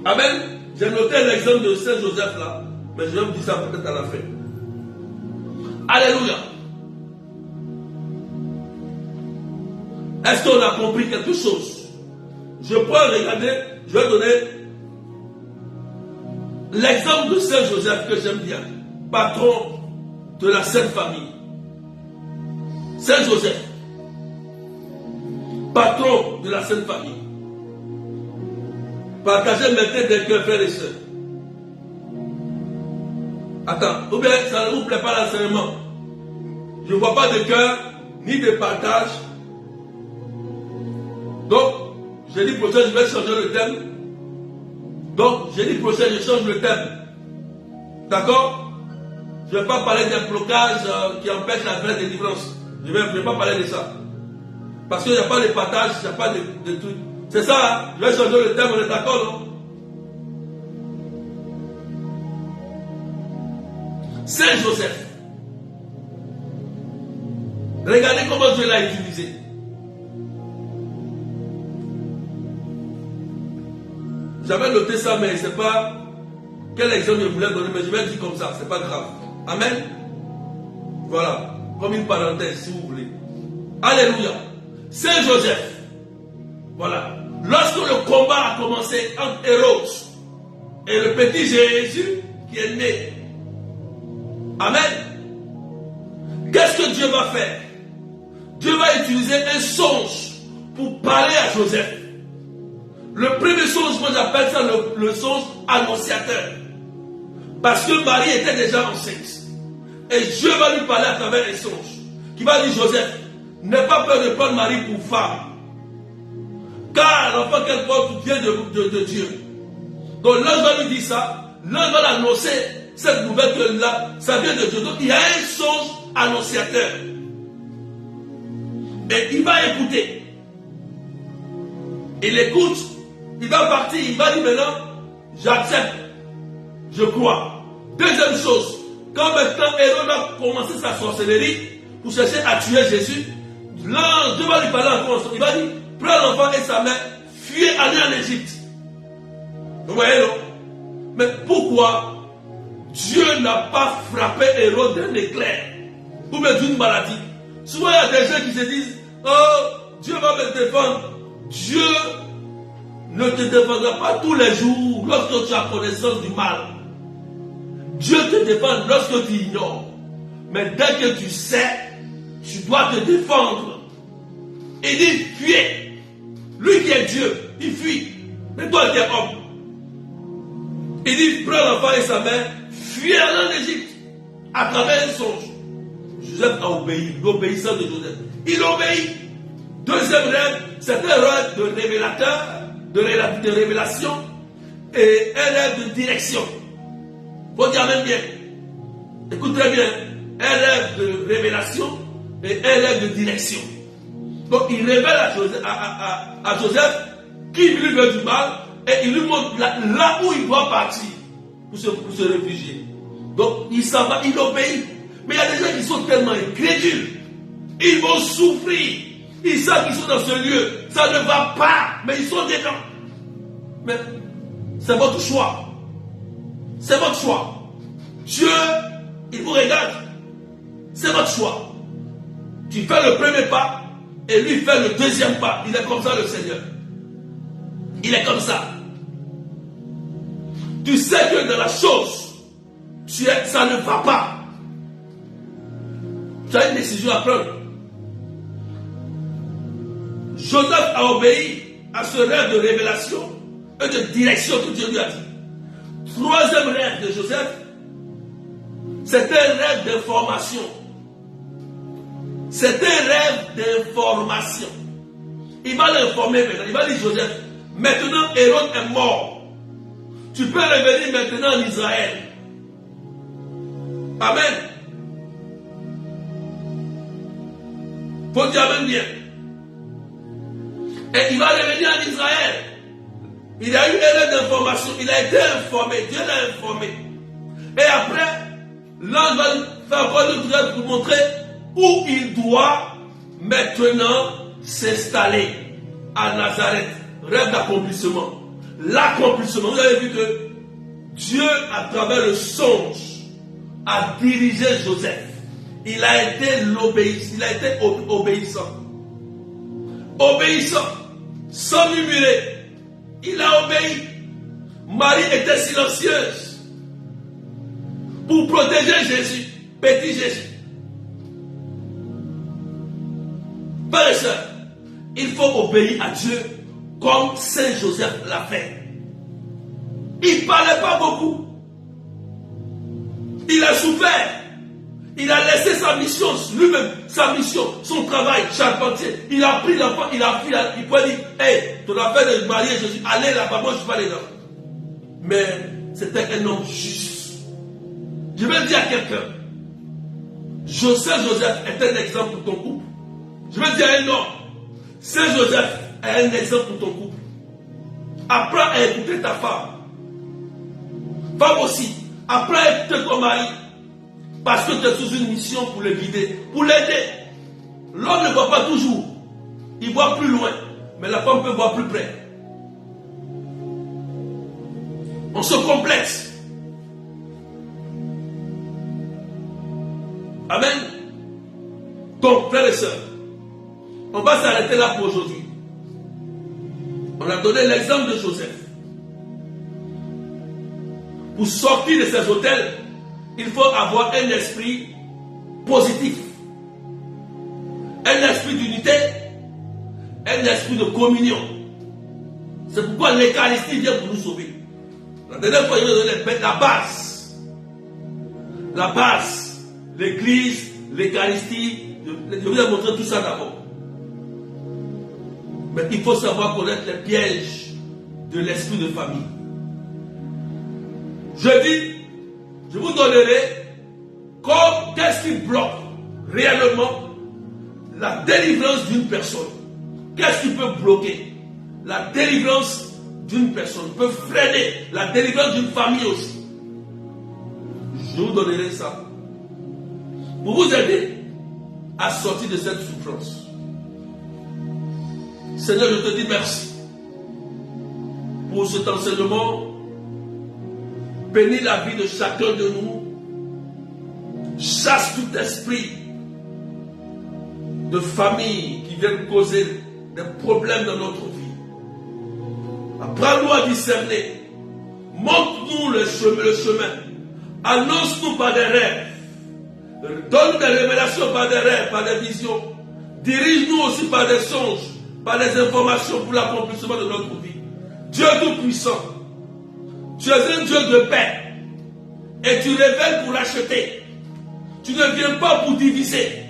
Amen. J'ai noté l'exemple de Saint Joseph là, mais je vais vous dire ça peut-être à la fin. Alléluia. Est-ce qu'on a compris quelque chose? Je peux regarder, je vais donner l'exemple de Saint Joseph que j'aime bien, patron de la Sainte Famille. Saint Joseph, patron de la Sainte Famille. Partagez maintenant des cœurs, frères et sœurs. Attends, ou bien ça ne vous plaît pas l'enseignement? Je ne vois pas de cœur, ni de partage. Donc, jeudi prochain, je vais changer le thème. Donc, jeudi prochain, je change le thème. D'accord? Je ne vais pas parler d'un blocage qui empêche la vraie délivrance. Je ne vais pas parler de ça. Parce qu'il n'y a pas de partage, il n'y a pas de trucs. C'est ça, hein? Je vais changer le thème, on est d'accord, non? Saint Joseph. Regardez comment Dieu l'a utilisé. J'avais noté ça, mais c'est pas quel exemple je voulais donner, mais je vais dire comme ça, c'est pas grave. Amen. Voilà, comme une parenthèse, si vous voulez. Alléluia. Saint Joseph. Voilà. Lorsque le combat a commencé entre Hérode et le petit Jésus qui est né. Amen. Qu'est-ce que Dieu va faire? Dieu va utiliser un songe pour parler à Joseph. Le premier songe, moi j'appelle ça le songe annonciateur. Parce que Marie était déjà enceinte. Et Dieu va lui parler à travers un songe. Qui va dire, Joseph, n'aie pas peur de prendre Marie pour femme. Car l'enfant qu'elle porte vient de Dieu. Donc l'ange va lui dire ça. L'ange va l'annoncer, cette nouvelle que là, ça vient de Dieu. Donc il y a un songe annonciateur. Et il va écouter. Il écoute. Il va partir. Il va dire maintenant, j'accepte. Je crois. Deuxième chose. Quand maintenant Hérode a commencé sa sorcellerie pour chercher à tuer Jésus, l'ange va lui parler encore. Il va dire, prends l'enfant et sa mère, fuyez, allez en Égypte. Vous voyez, non? Mais pourquoi Dieu n'a pas frappé Hérode d'un éclair ou même d'une maladie? Souvent, il y a des gens qui se disent, oh, Dieu va me défendre. Dieu ne te défendra pas tous les jours lorsque tu as connaissance du mal. Dieu te défend lorsque tu ignores. Mais dès que tu sais, tu dois te défendre. Il dit, fuyez. Lui qui est Dieu, il fuit. Mais toi qui es homme. Il dit, prends l'enfant et sa mère, fuyez en Égypte. À travers un songe. Joseph a obéi, l'obéissance de Joseph. Il obéit. Deuxième rêve, c'est un rêve de révélateur, de révélation et un rêve de direction. Faut dire même bien. Écoute très bien. Un rêve de révélation et un rêve de direction. Donc il révèle à Joseph qui lui veut du mal et il lui montre là où il doit partir pour se réfugier. Donc il s'en va, il obéit. Mais il y a des gens qui sont tellement incrédules. Ils vont souffrir. Ils savent qu'ils sont dans ce lieu. Ça ne va pas, mais ils sont dedans. Mais c'est votre choix. C'est votre choix. Dieu, il vous regarde. C'est votre choix. Tu fais le premier pas et lui fait le deuxième pas. Il est comme ça le Seigneur. Il est comme ça. Tu sais que dans la chose, ça ne va pas. Tu as une décision à prendre. Joseph a obéi à ce rêve de révélation et de direction que Dieu lui a dit. Troisième rêve de Joseph, c'est un rêve d'information. C'est un rêve d'information. Il va l'informer maintenant. Il va dire, Joseph, maintenant Hérode est mort. Tu peux revenir maintenant en Israël. Amen. Faut dire Amen bien. Et il va revenir en Israël. Il a eu une erreur d'information. Il a été informé. Dieu l'a informé. Et après, l'ange va faire encore le rêve pour montrer où il doit maintenant s'installer à Nazareth. Rêve d'accomplissement. L'accomplissement. Vous avez vu que Dieu, à travers le songe, a dirigé Joseph. Il a été l'obéissant. Il a été obéissant. Obéissant. Sans murmurer. Il a obéi. Marie était silencieuse pour protéger Jésus, petit Jésus. Frères et sœurs, il faut obéir à Dieu comme Saint Joseph l'a fait. Il ne parlait pas beaucoup. Il a souffert. Il a laissé sa mission, lui-même, sa mission, son travail, charpentier. Il a pris l'enfant, il a pris, il peut dire, hey, ton affaire de marier Jésus, allez là-bas, moi je ne suis pas dedans. Mais c'était un homme juste. Je vais dire à quelqu'un, Joseph est un exemple pour ton couple. Je vais dire à un homme, Saint Joseph est un exemple pour ton couple. Apprends à écouter ta femme. Femme aussi, apprends à écouter ton mari. Parce que tu es sous une mission pour le guider, pour l'aider. L'homme ne voit pas toujours. Il voit plus loin. Mais la femme peut voir plus près. On se complète. Amen. Donc, frères et sœurs, on va s'arrêter là pour aujourd'hui. On a donné l'exemple de Joseph. Pour sortir de ces hôtels, il faut avoir un esprit positif, un esprit d'unité, un esprit de communion. C'est pourquoi l'Eucharistie vient pour nous sauver. La dernière fois, il m'a donné la base, l'église, l'Eucharistie. Je vous ai montré tout ça d'abord. Mais il faut savoir connaître les pièges de l'esprit de famille. Je vous donnerai qu'est-ce qui bloque réellement la délivrance d'une personne. Qu'est-ce qui peut bloquer la délivrance d'une personne, peut freiner la délivrance d'une famille aussi. Je vous donnerai ça pour vous aider à sortir de cette souffrance. Seigneur, je te dis merci pour cet enseignement. Bénis la vie de chacun de nous. Chasse tout esprit de famille qui vient causer des problèmes dans notre vie. Apprends-nous à discerner. Montre-nous le chemin. Annonce-nous par des rêves. Donne des révélations par des rêves, par des visions. Dirige-nous aussi par des songes, par des informations pour l'accomplissement de notre vie. Dieu Tout-Puissant, tu es un Dieu de paix. Et tu révèles pour l'acheter. Tu ne viens pas pour diviser.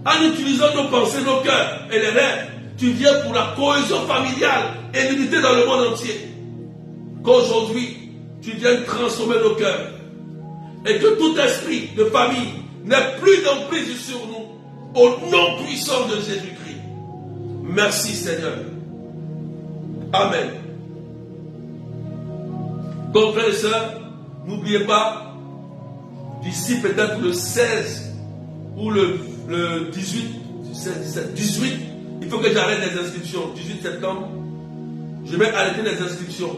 En utilisant nos pensées, nos cœurs et les rêves, tu viens pour la cohésion familiale et l'unité dans le monde entier. Qu'aujourd'hui, tu viennes transformer nos cœurs. Et que tout esprit de famille n'ait plus d'emprise sur nous. Au nom puissant de Jésus-Christ. Merci Seigneur. Amen. Donc frères et sœurs, n'oubliez pas, d'ici peut-être le 16 ou le 18, 18, il faut que j'arrête les inscriptions. 18 septembre, je vais arrêter les inscriptions.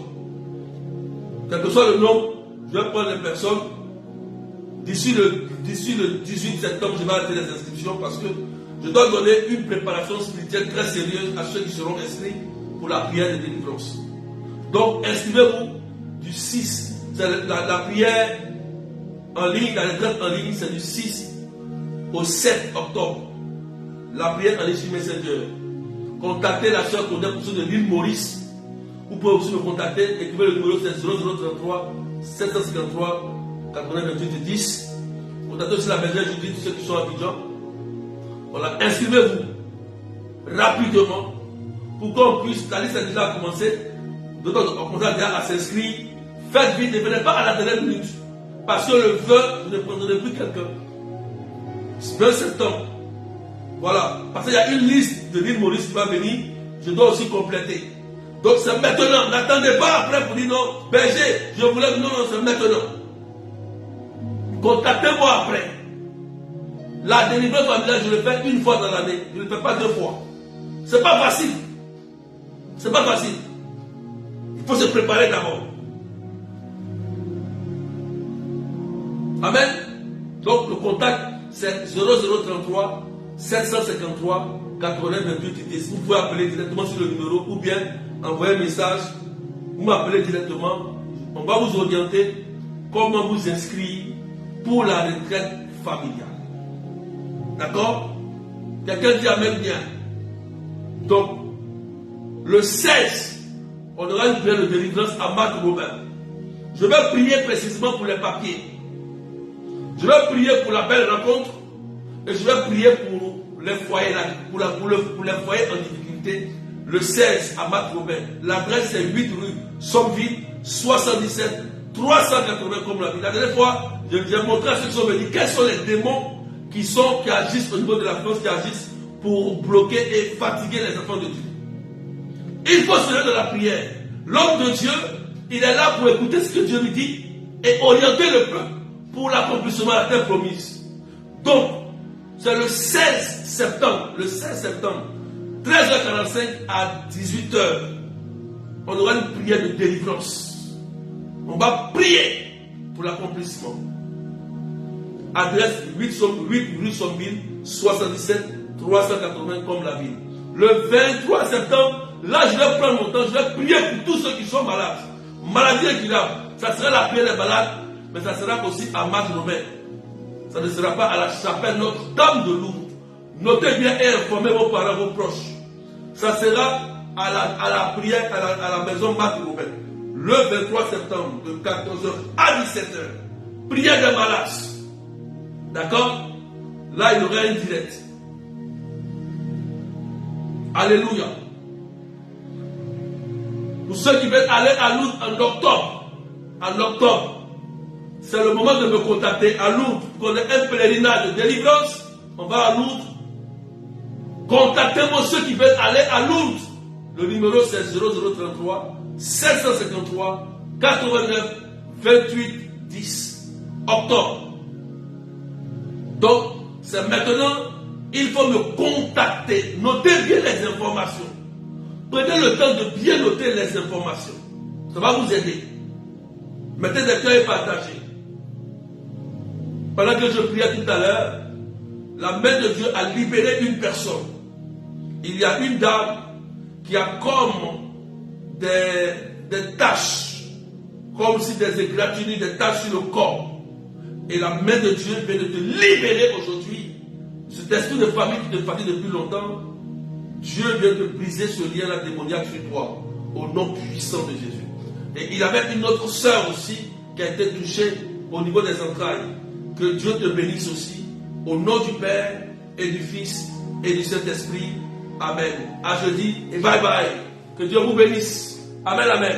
Quel que soit le nombre, je vais prendre les personnes. D'ici le 18 septembre, je vais arrêter les inscriptions parce que je dois donner une préparation spirituelle très sérieuse à ceux qui seront inscrits pour la prière de délivrance. Donc, inscrivez-vous du 6. La prière en ligne, la retraite en ligne, c'est du 6 au 7 octobre. La prière en ligne sur Messenger. Contactez la soeur Claudette pour ceux de l'île Maurice. Vous pouvez aussi me contacter. Écrivez le numéro, c'est 0033 753 80 28 10. Contactez aussi la maison Judith, tous ceux qui sont à Abidjan. Voilà, inscrivez-vous rapidement pour qu'on puisse, la liste a déjà commencé, d'autant qu'on commence déjà à s'inscrire. Faites vite, ne venez pas à la dernière minute. Parce que le 20, je ne prendrai plus quelqu'un. 20 septembre. Voilà. Parce qu'il y a une liste de l'île Maurice qui va venir. Je dois aussi compléter. Donc c'est maintenant. N'attendez pas après pour dire non. Berger, je voulais. Non, c'est maintenant. Contactez-moi après. La délivrance familiale, je le fais une fois dans l'année. Je ne le fais pas 2 fois. C'est pas facile. C'est pas facile. Il faut se préparer d'abord. Amen. Donc le contact c'est 0033 753 80 28 10. Vous pouvez appeler directement sur le numéro ou bien envoyer un message. Vous m'appelez directement. On va vous orienter comment vous inscrire pour la retraite familiale. D'accord? Quelqu'un dit Amen bien. Donc, le 16, on aura une prière de délivrance à Marc Robin. Je vais prier précisément pour les papiers. Je vais prier pour la belle rencontre. Et je vais prier pour les foyers, pour les foyers en difficulté. Le 16 à Marc Robin. L'adresse est 8 rue Sommeville, 77 380 comme la ville. La dernière fois, j'ai montré à ceux qui sont venus quels sont les démons qui agissent au niveau de la France, qui agissent pour bloquer et fatiguer les enfants de Dieu. Il faut se lever dans la prière. L'homme de Dieu, il est là pour écouter ce que Dieu lui dit et orienter le peuple pour l'accomplissement de la terre promise. Donc, c'est le 16 septembre, 13h45 à 18h, on aura une prière de délivrance. On va prier pour l'accomplissement. Adresse 8 rue Sommeville, 77 380 comme la ville. Le 23 septembre, là je vais prendre mon temps, je vais prier pour tous ceux qui sont malades. Maladie incurable, ça sera la prière des malades, mais ça sera aussi à Marc Robin. Ça ne sera pas à la chapelle Notre-Dame de Lourdes. Notez bien et informez vos parents, vos proches. Ça sera à la prière, à la maison Marc Robin. Le 23 septembre, de 14h à 17h. Prière des malades. D'accord? Là, il y aurait une direct. Alléluia. Pour ceux qui veulent aller à Lourdes en octobre, c'est le moment de me contacter à Lourdes. Pour qu'on ait un pèlerinage de délivrance, on va à Lourdes. Contactez-moi ceux qui veulent aller à Lourdes. Le numéro c'est 0033 753 89 28 10. Octobre. Donc, c'est maintenant, il faut me contacter. Notez bien les informations. Prenez le temps de bien noter les informations. Ça va vous aider. Mettez des cœurs et partagez. Pendant que je priais tout à l'heure, la main de Dieu a libéré une personne. Il y a une dame qui a comme des taches, comme si des égratignures, des taches sur le corps. Et la main de Dieu vient de te libérer aujourd'hui. Cet esprit de famille qui te fatigue depuis longtemps, Dieu vient de briser ce lien-là démoniaque sur toi, au nom puissant de Jésus. Et il avait une autre sœur aussi qui a été touchée au niveau des entrailles. Que Dieu te bénisse aussi, au nom du Père et du Fils et du Saint-Esprit. Amen. À jeudi et bye bye. Que Dieu vous bénisse. Amen, amen.